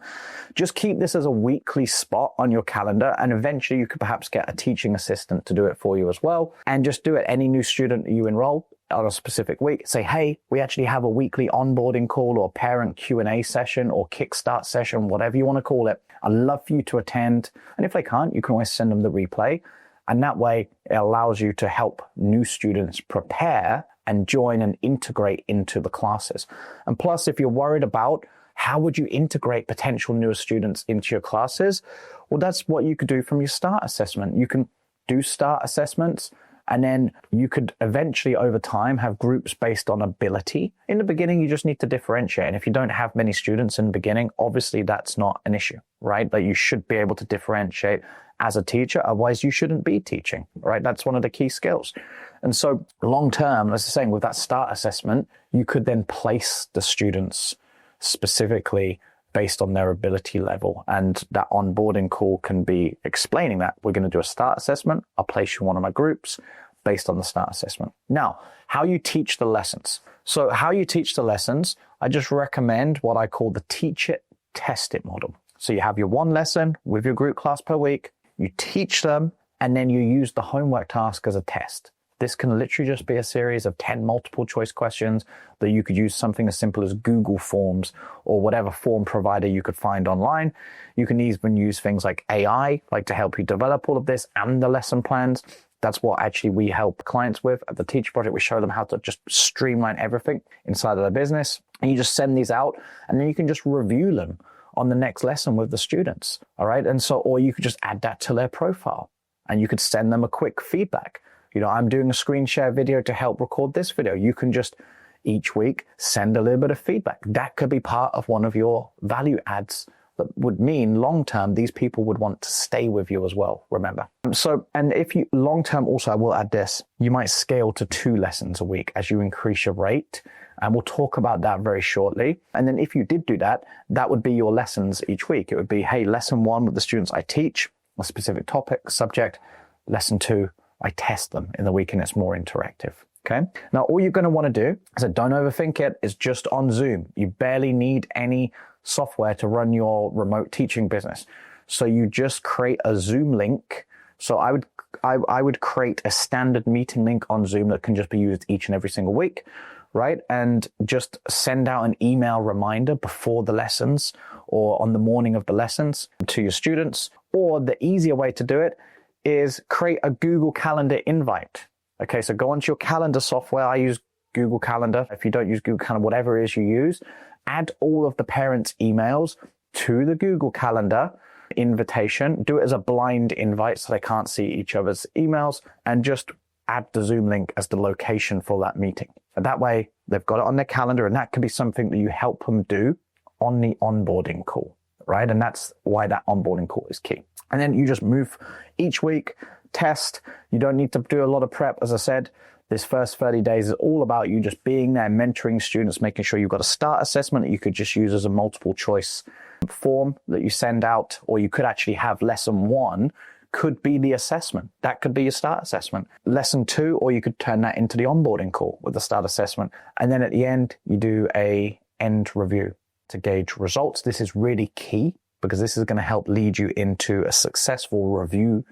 just keep this as a weekly spot on your calendar, and eventually you could perhaps get a teaching assistant to do it for you as well. And just do it. Any new student you enroll on a specific week, say, hey, we actually have a weekly onboarding call or parent Q&A session or kickstart session, whatever you want to call it. I'd love for you to attend. And if they can't, you can always send them the replay. And that way it allows you to help new students prepare and join and integrate into the classes. And plus, if you're worried about how would you integrate potential newer students into your classes, well, that's what you could do from your START assessment. You can do START assessments, and then you could eventually over time have groups based on ability. In the beginning, you just need to differentiate. And if you don't have many students in the beginning, obviously that's not an issue, right? But you should be able to differentiate as a teacher, otherwise you shouldn't be teaching, right? That's one of the key skills. And so long term, as I was saying, with that START assessment, you could then place the students specifically based on their ability level. And that onboarding call can be explaining that we're going to do a START assessment. I'll place you in one of my groups based on the START assessment. Now, how you teach the lessons. So how you teach the lessons, I just recommend what I call the teach it, test it model. So you have your one lesson with your group class per week, you teach them, and then you use the homework task as a test. This can literally just be a series of 10 multiple choice questions that you could use something as simple as Google Forms or whatever form provider you could find online. You can even use things like AI, like to help you develop all of this and the lesson plans. That's what actually we help clients with at the Teacher Project. We show them how to just streamline everything inside of their business. And you just send these out and then you can just review them on the next lesson with the students. All right. And so, or you could just add that to their profile and you could send them a quick feedback. You know, I'm doing a screen share video to help record this video. You can just each week send a little bit of feedback. That could be part of one of your value adds. That would mean long-term, these people would want to stay with you as well, remember. So, and if you long-term also, I will add this, you might scale to 2 lessons a week as you increase your rate. And we'll talk about that very shortly. And then if you did do that, that would be your lessons each week. It would be, hey, lesson 1 with the students I teach, a specific topic, subject. Lesson 2, I test them in the week and it's more interactive. Okay. Now, all you're going to want to do, so don't overthink it, is just on Zoom. You barely need any software to run your remote teaching business. So you just create a Zoom link. So I would create a standard meeting link on Zoom that can just be used each and every single week, right? And just send out an email reminder before the lessons or on the morning of the lessons to your students. Or the easier way to do it is create a Google Calendar invite. Okay, so go onto your calendar software. I use Google Calendar. If you don't use Google Calendar, whatever it is you use, add all of the parents' emails to the Google Calendar invitation. Do it as a blind invite so they can't see each other's emails, and just add the Zoom link as the location for that meeting. And that way they've got it on their calendar, and that could be something that you help them do on the onboarding call, right? And that's why that onboarding call is key. And then you just move each week, test. You don't need to do a lot of prep. As I said, this first 30 days is all about you just being there, mentoring students, making sure you've got a start assessment that you could just use as a multiple choice form that you send out, or you could actually have lesson 1 could be the assessment. That could be your start assessment. Lesson 2, or you could turn that into the onboarding call with the start assessment. And then at the end, you do a end review to gauge results. This is really key because this is going to help lead you into a successful review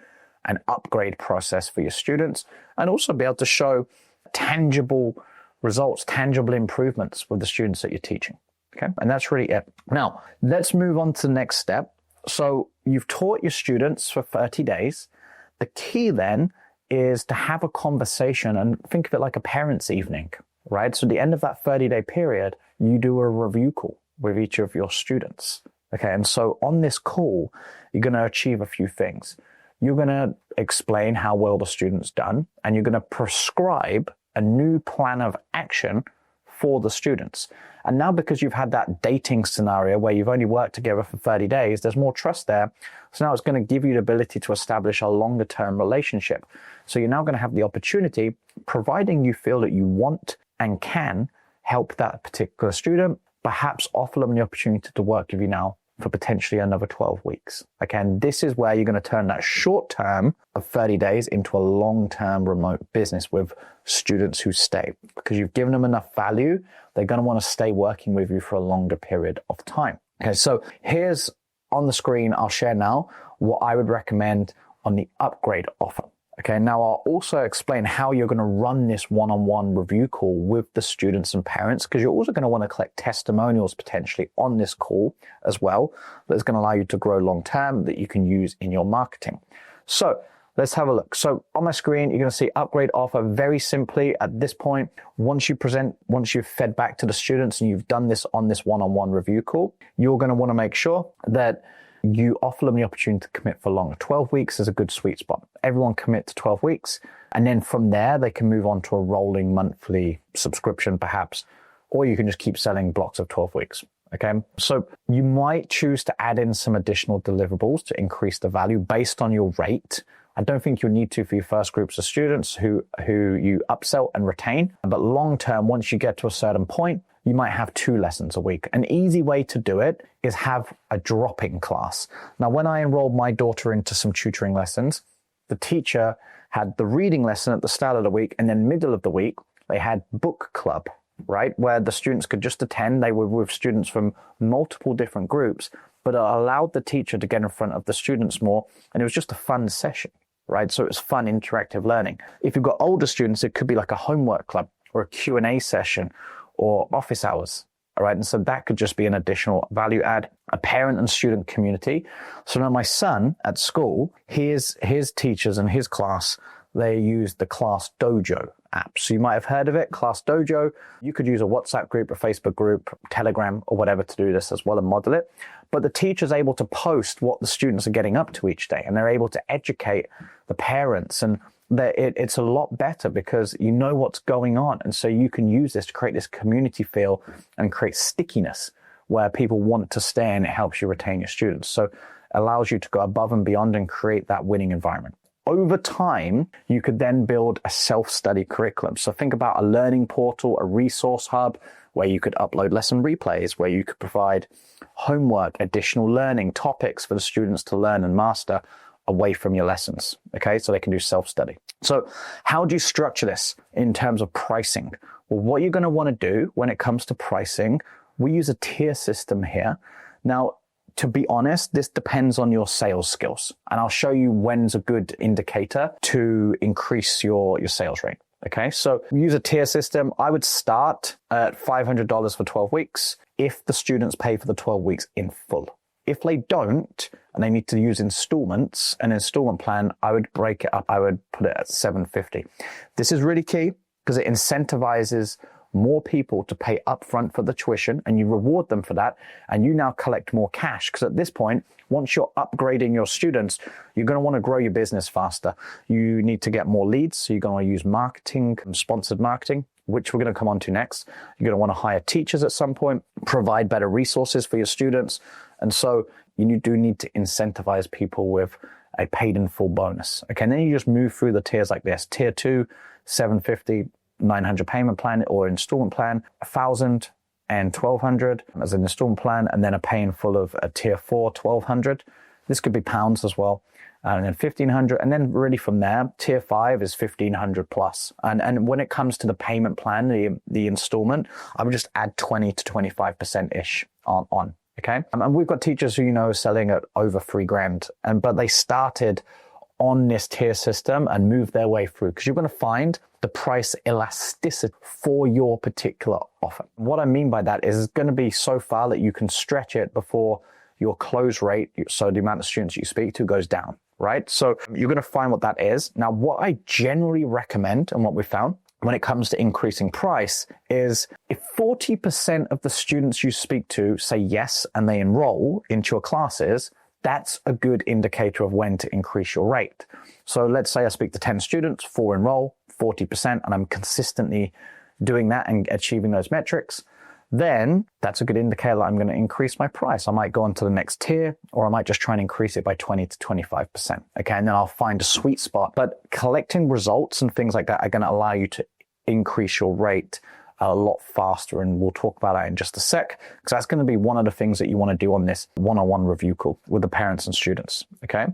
and upgrade process for your students, and also be able to show tangible results, tangible improvements with the students that you're teaching. Okay. And that's really it. Now, let's move on to the next step. So you've taught your students for 30 days. The key then is to have a conversation and think of it like a parents' evening, right? So at the end of that 30-day period, you do a review call with each of your students. Okay. And so on this call, you're going to achieve a few things. You're going to explain how well the student's done, and you're going to prescribe a new plan of action for the students. And now, because you've had that dating scenario where you've only worked together for 30 days, there's more trust there. So now it's going to give you the ability to establish a longer term relationship. So you're now going to have the opportunity, providing you feel that you want and can help that particular student, perhaps offer them the opportunity to work with you now for potentially another 12 weeks. Okay, and this is where you're going to turn that short term of 30 days into a long-term remote business with students who stay, because you've given them enough value. They're going to want to stay working with you for a longer period of time. Okay, so here's on the screen, I'll share now what I would recommend on the upgrade offer. Okay, now I'll also explain how you're going to run this one-on-one review call with the students and parents, because you're also going to want to collect testimonials potentially on this call as well. That's going to allow you to grow long-term that you can use in your marketing. So let's have a look. So on my screen, you're going to see upgrade offer. Very simply at this point, once you've fed back to the students and you've done this on this one-on-one review call, you're going to want to make sure that you offer them the opportunity to commit for longer. 12 weeks is a good sweet spot. Everyone commit to 12 weeks. And then from there, they can move on to a rolling monthly subscription perhaps, or you can just keep selling blocks of 12 weeks. Okay. So you might choose to add in some additional deliverables to increase the value based on your rate. I don't think you'll need to for your first groups of students who you upsell and retain. But long term, once you get to a certain point, you might have 2 lessons a week. An easy way to do it is have a drop-in class. Now, when I enrolled my daughter into some tutoring lessons, the teacher had the reading lesson at the start of the week, and then middle of the week, they had book club, right? Where the students could just attend. They were with students from multiple different groups, but it allowed the teacher to get in front of the students more. And it was just a fun session, right? So it's fun, interactive learning. If you've got older students, it could be like a homework club or a Q&A session or office hours. All right. And so that could just be an additional value add, a parent and student community. So now my son at school, his teachers and his class, they use the Class Dojo app. So you might have heard of it, Class Dojo. You could use a WhatsApp group, a Facebook group, Telegram, or whatever to do this as well and model it. But the teacher's able to post what the students are getting up to each day, and they're able to educate the parents, and it's a lot better because you know what's going on. And so you can use this to create this community feel and create stickiness where people want to stay, and it helps you retain your students. So it allows you to go above and beyond and create that winning environment. Over time, you could then build a self-study curriculum. So think about a learning portal, a resource hub where you could upload lesson replays, where you could provide homework, additional learning topics for the students to learn and master away from your lessons, okay? So they can do self-study. So how do you structure this in terms of pricing? Well, what you're gonna wanna do when it comes to pricing, we use a tier system here. Now, to be honest, this depends on your sales skills, and I'll show you when's a good indicator to increase your sales rate. Okay, so we use a tier system. I would start at $500 for 12 weeks if the students pay for the 12 weeks in full. If they don't, and they need to use installments, an installment plan, I would break it up. I would put it at $750. This is really key because it incentivizes more people to pay upfront for the tuition, and you reward them for that, and you now collect more cash. Because at this point, once you're upgrading your students, you're going to want to grow your business faster. You need to get more leads, so you're going to use marketing, sponsored marketing, which we're going to come on to next. You're going to want to hire teachers at some point, provide better resources for your students, and so you do need to incentivize people with a paid in full bonus. Okay, and then you just move through the tiers like this. Tier 2, $750, $900 payment plan or installment plan, $1,000 and $1,200 as an installment plan, and then a pay in full of a tier 4, $1,200. This could be pounds as well, and then $1,500, and then really from there, tier 5 is $1,500 plus. And when it comes to the payment plan, the installment, I would just add 20 to 25% ish on. Okay, and we've got teachers who are selling at over $3,000, but they started on this tier system and move their way through, because you're going to find the price elasticity for your particular offer. What I mean by that is it's going to be so far that you can stretch it before your close rate, so the amount of students you speak to, goes down, right? So you're going to find what that is. Now, what I generally recommend and what we found when it comes to increasing price is if 40% of the students you speak to say yes and they enroll into your classes, that's a good indicator of when to increase your rate. So let's say I speak to 10 students, 4 enroll, 40%, and I'm consistently doing that and achieving those metrics, then that's a good indicator that I'm going to increase my price. I might go on to the next tier, or I might just try and increase it by 20 to 25%. Okay, and then I'll find a sweet spot. But collecting results and things like that are going to allow you to increase your rate a lot faster, and we'll talk about that in just a sec, because that's going to be one of the things that you want to do on this one-on-one review call with the parents and students. Okay,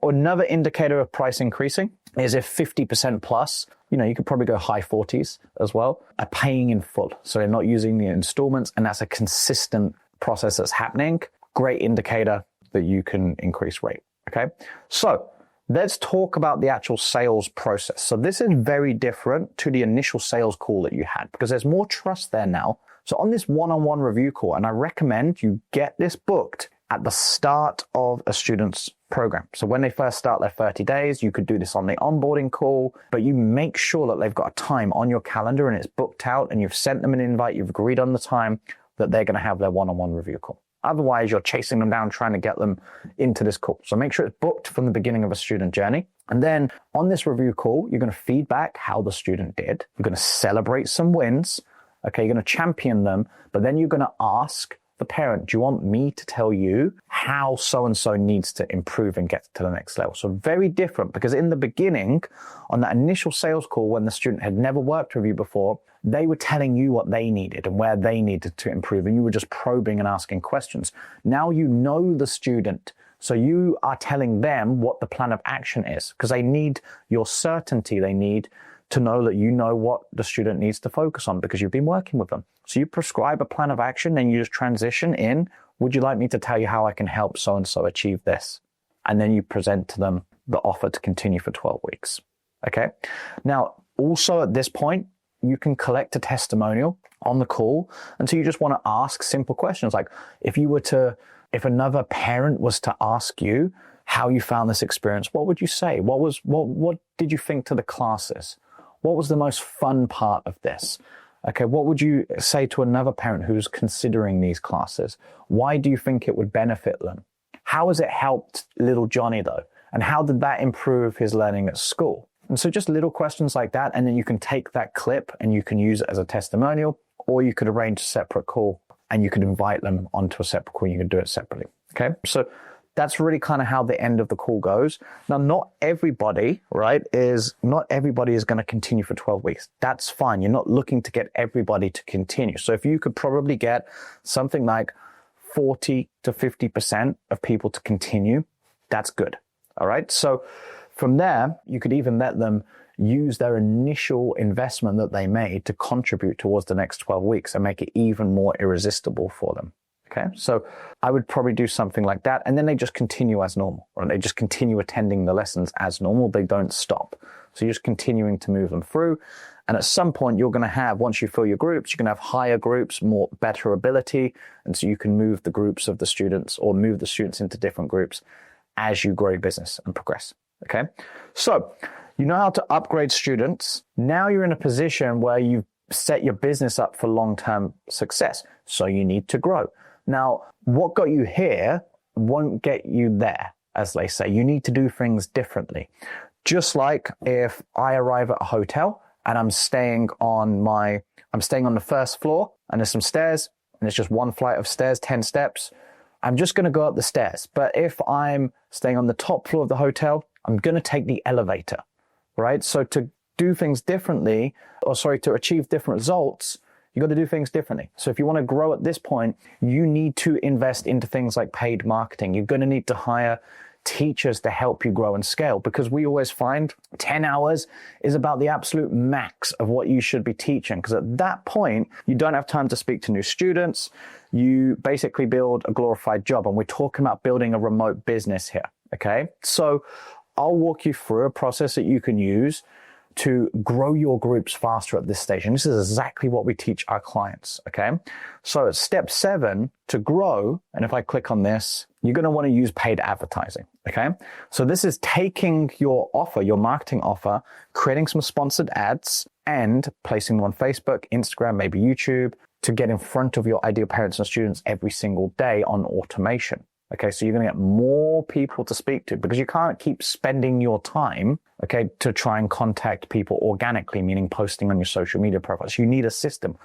another indicator of price increasing is if 50% plus, you could probably go high 40s as well, are paying in full, so they're not using the installments, and that's a consistent process that's happening. Great indicator that you can increase rate. Okay, so let's talk about the actual sales process. So this is very different to the initial sales call that you had, because there's more trust there now. So on this one-on-one review call, and I recommend you get this booked at the start of a student's program. So when they first start their 30 days, you could do this on the onboarding call, but you make sure that they've got a time on your calendar and it's booked out, and you've sent them an invite, you've agreed on the time that they're going to have their one-on-one review call. Otherwise, you're chasing them down, trying to get them into this call. So make sure it's booked from the beginning of a student journey. And then on this review call, you're going to feedback how the student did. You're going to celebrate some wins. Okay, you're going to champion them, but then you're going to ask the parent, do you want me to tell you how so-and-so needs to improve and get to the next level? So very different, because in the beginning, on that initial sales call, when the student had never worked with you before, they were telling you what they needed and where they needed to improve, and you were just probing and asking questions. Now you know the student, so you are telling them what the plan of action is, because they need your certainty. They need to know that you know what the student needs to focus on because you've been working with them. So you prescribe a plan of action, then you just transition in, would you like me to tell you how I can help so-and-so achieve this? And then you present to them the offer to continue for 12 weeks. Okay. Now, also at this point, you can collect a testimonial on the call. And so you just want to ask simple questions. Like if another parent was to ask you how you found this experience, what would you say? What did you think to the classes? What was the most fun part of this? Okay, what would you say to another parent who's considering these classes? Why do you think it would benefit them? How has it helped little Johnny though? And how did that improve his learning at school? And so just little questions like that, and then you can take that clip and you can use it as a testimonial, or you could arrange a separate call and you could invite them onto a separate call. You can do it separately. Okay, so that's really kind of how the end of the call goes. Now, not everybody is going to continue for 12 weeks. That's fine. You're not looking to get everybody to continue. So if you could probably get something like 40 to 50% of people to continue, that's good. All right. So from there, you could even let them use their initial investment that they made to contribute towards the next 12 weeks and make it even more irresistible for them. Okay, so I would probably do something like that. And then they just continue as normal, or they just continue attending the lessons as normal. They don't stop. So you're just continuing to move them through. And at some point you're going to have, once you fill your groups, you're going to have higher groups, better ability. And so you can move the groups of the students or move the students into different groups as you grow your business and progress. Okay, so you know how to upgrade students. Now you're in a position where you've set your business up for long-term success. So you need to grow. Now, what got you here won't get you there, as they say. You need to do things differently. Just like if I arrive at a hotel and I'm staying on the first floor and there's some stairs and it's just one flight of stairs, 10 steps, I'm just going to go up the stairs. But if I'm staying on the top floor of the hotel, I'm going to take the elevator, right? So to do things differently, to achieve different results, you got to do things differently. So if you want to grow at this point, you need to invest into things like paid marketing. You're going to need to hire teachers to help you grow and scale, because we always find 10 hours is about the absolute max of what you should be teaching. Because at that point, you don't have time to speak to new students. You basically build a glorified job. And we're talking about building a remote business here. Okay. So I'll walk you through a process that you can use to grow your groups faster at this stage. And this is exactly what we teach our clients, okay? So step 7, to grow, and if I click on this, you're gonna wanna use paid advertising, okay? So this is taking your offer, your marketing offer, creating some sponsored ads and placing them on Facebook, Instagram, maybe YouTube, to get in front of your ideal parents and students every single day on automation. Okay, so you're going to get more people to speak to, because you can't keep spending your time, okay, to try and contact people organically, meaning posting on your social media profiles. You need a system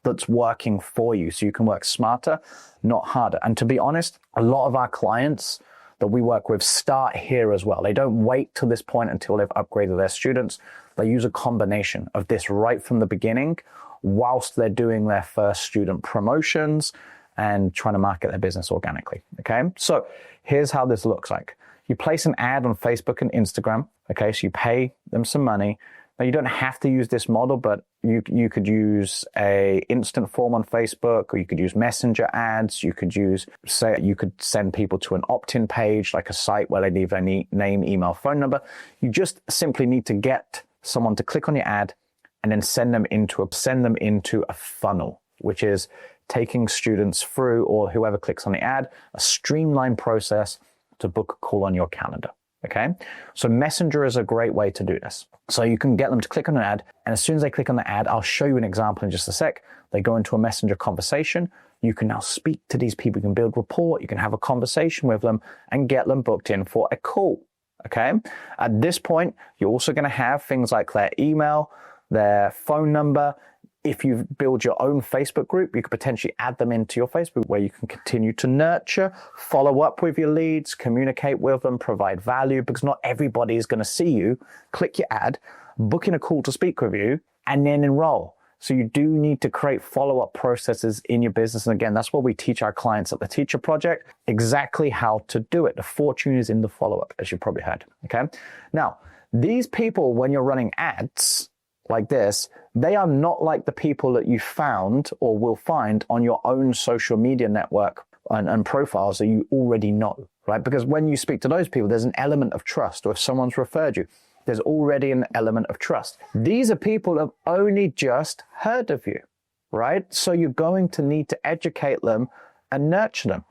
that's working for you so you can work smarter, not harder. And to be honest, a lot of our clients that we work with start here as well. They don't wait till this point until they've upgraded their students. They use a combination of this right from the beginning whilst they're doing their first student promotions and trying to market their business organically, okay? So here's how this looks like. You place an ad on Facebook and Instagram, okay? So you pay them some money. Now, you don't have to use this model, but you could use a instant form on Facebook, or you could use messenger ads. You could send people to an opt-in page, like a site where they leave their name, email, phone number. You just simply need to get someone to click on your ad and then send them into a funnel, which is taking students through, or whoever clicks on the ad, a streamlined process to book a call on your calendar. Okay. So Messenger is a great way to do this. So you can get them to click on an ad, and as soon as they click on the ad, I'll show you an example in just a sec. They go into a Messenger conversation. You can now speak to these people. You can build rapport. You can have a conversation with them and get them booked in for a call. Okay. At this point, you're also going to have things like their email, their phone number. If you build your own Facebook group, you could potentially add them into your Facebook, where you can continue to nurture, follow up with your leads, communicate with them, provide value, because not everybody is going to see you, click your ad, book in a call to speak with you, and then enroll. So you do need to create follow-up processes in your business. And again, that's what we teach our clients at the Teacher Project, exactly how to do it. The fortune is in the follow-up, as you probably heard. Okay. Now, these people, when you're running ads like this, they are not like the people that you found or will find on your own social media network and profiles that you already know. right? Because when you speak to those people, there's an element of trust, or if someone's referred you, there's already an element of trust. These are people who have only just heard of you, right? So you're going to need to educate them and nurture them.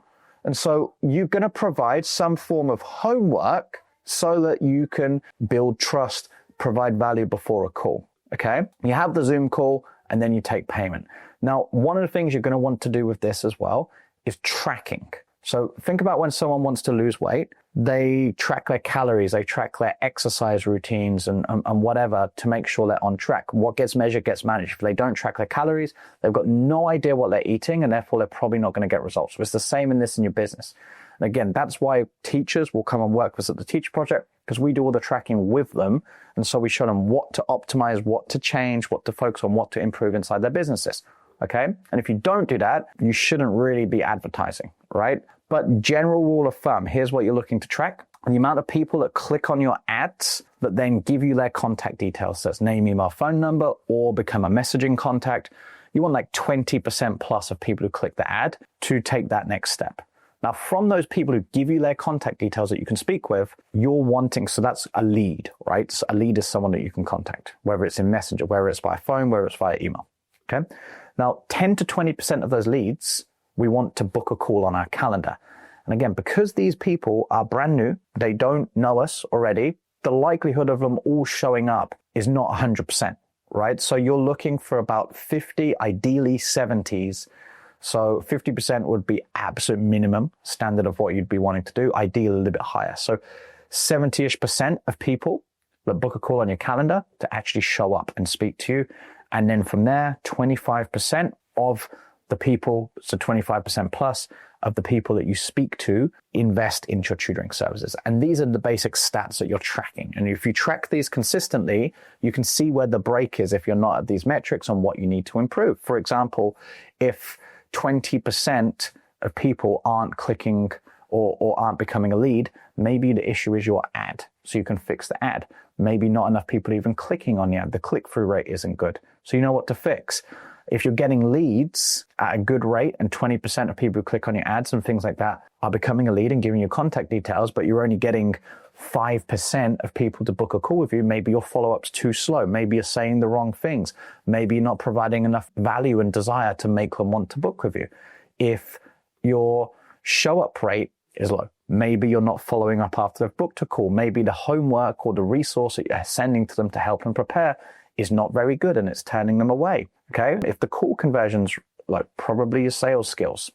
And so you're going to provide some form of homework so that you can build trust, provide value before a call, okay? You have the Zoom call and then you take payment. Now, one of the things you're going to want to do with this as well is tracking. So think about when someone wants to lose weight, they track their calories, they track their exercise routines and whatever to make sure they're on track. What gets measured gets managed. If they don't track their calories, they've got no idea what they're eating and therefore they're probably not going to get results. So it's the same in your business. And again, that's why teachers will come and work with us at the Teacher Project, because we do all the tracking with them. And so we show them what to optimize, what to change, what to focus on, what to improve inside their businesses. Okay. And if you don't do that, you shouldn't really be advertising, right? But general rule of thumb, here's what you're looking to track. The amount of people that click on your ads that then give you their contact details. So it's name, email, phone number, or become a messaging contact. You want like 20% plus of people who click the ad to take that next step. Now, from those people who give you their contact details that you can speak with, you're wanting, so that's a lead, right? So a lead is someone that you can contact, whether it's in Messenger, whether it's by phone, whether it's via email, okay? Now, 10 to 20% of those leads, we want to book a call on our calendar. And again, because these people are brand new, they don't know us already, the likelihood of them all showing up is not 100%, right? So you're looking for about 50, ideally 70s. So 50% would be absolute minimum standard of what you'd be wanting to do, ideally a little bit higher. So 70-ish% of people that book a call on your calendar to actually show up and speak to you. And then from there, 25% of the people, so 25% plus of the people that you speak to invest into your tutoring services. And these are the basic stats that you're tracking. And if you track these consistently, you can see where the break is if you're not at these metrics on what you need to improve. For example, if 20% of people aren't clicking or aren't becoming a lead, maybe the issue is your ad. So you can fix the ad. Maybe not enough people even clicking on the ad. The click-through rate isn't good. So you know what to fix. If you're getting leads at a good rate and 20% of people who click on your ads and things like that are becoming a lead and giving you contact details, but you're only getting 5% of people to book a call with you, maybe your follow-up's too slow. Maybe you're saying the wrong things. Maybe you're not providing enough value and desire to make them want to book with you. If your show-up rate is low, maybe you're not following up after they've booked a call. Maybe the homework or the resource that you're sending to them to help them prepare is not very good and it's turning them away. Okay. If the call conversion's like probably your sales skills,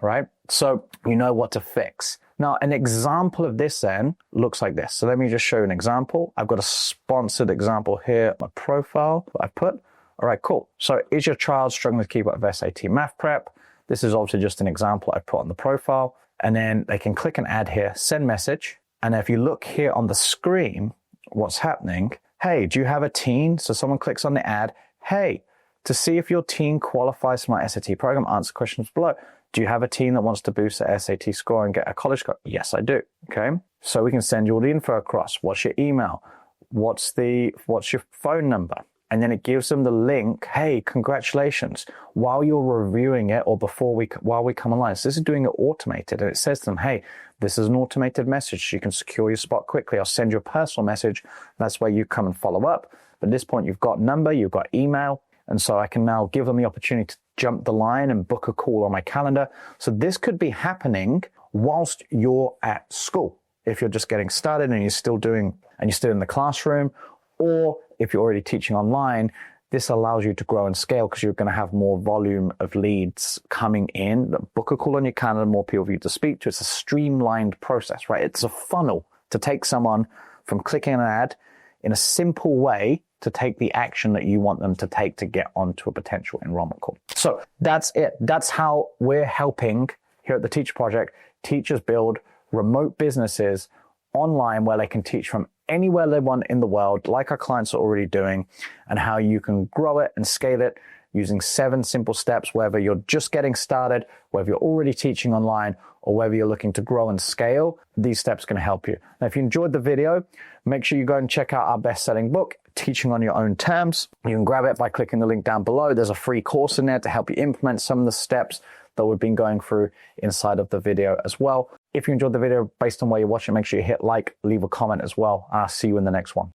right? So you know what to fix. Now, an example of this then looks like this. So let me just show you an example. I've got a sponsored example here, my profile that I've put. All right, cool. So is your child struggling to keep up with SAT math prep? This is obviously just an example I put on the profile. And then they can click an ad here, send message. And if you look here on the screen, what's happening? Hey, do you have a teen? So someone clicks on the ad. Hey, to see if your teen qualifies for my SAT program, answer questions below. Do you have a teen that wants to boost their SAT score and get a college score? Yes, I do. Okay. So we can send you all the info across. What's your email? What's your phone number? And then it gives them the link. Hey, congratulations. While you're reviewing it or while we come online. So this is doing it automated. And it says to them, hey, this is an automated message. You can secure your spot quickly. I'll send you a personal message. That's where you come and follow up. But at this point, you've got number, you've got email. And so I can now give them the opportunity to jump the line and book a call on my calendar. So this could be happening whilst you're at school. If you're just getting started and you're still in the classroom, or if you're already teaching online, this allows you to grow and scale because you're going to have more volume of leads coming in. Book a call on your calendar, more people for you to speak to. It's a streamlined process, right? It's a funnel to take someone from clicking an ad in a simple way to take the action that you want them to take to get onto a potential enrollment call. So that's it. That's how we're helping here at the Teacher Project teachers build remote businesses online where they can teach from anywhere they want in the world, like our clients are already doing, and how you can grow it and scale it using 7 simple steps, whether you're just getting started, whether you're already teaching online, or whether you're looking to grow and scale. These steps can help you. Now, if you enjoyed the video, make sure you go and check out our best-selling book, Teaching on Your Own Terms. You can grab it by clicking the link down below. There's a free course in there to help you implement some of the steps that we've been going through inside of the video as well. If you enjoyed the video based on where you're watching, make sure you hit like, leave a comment as well, and I'll see you in the next one.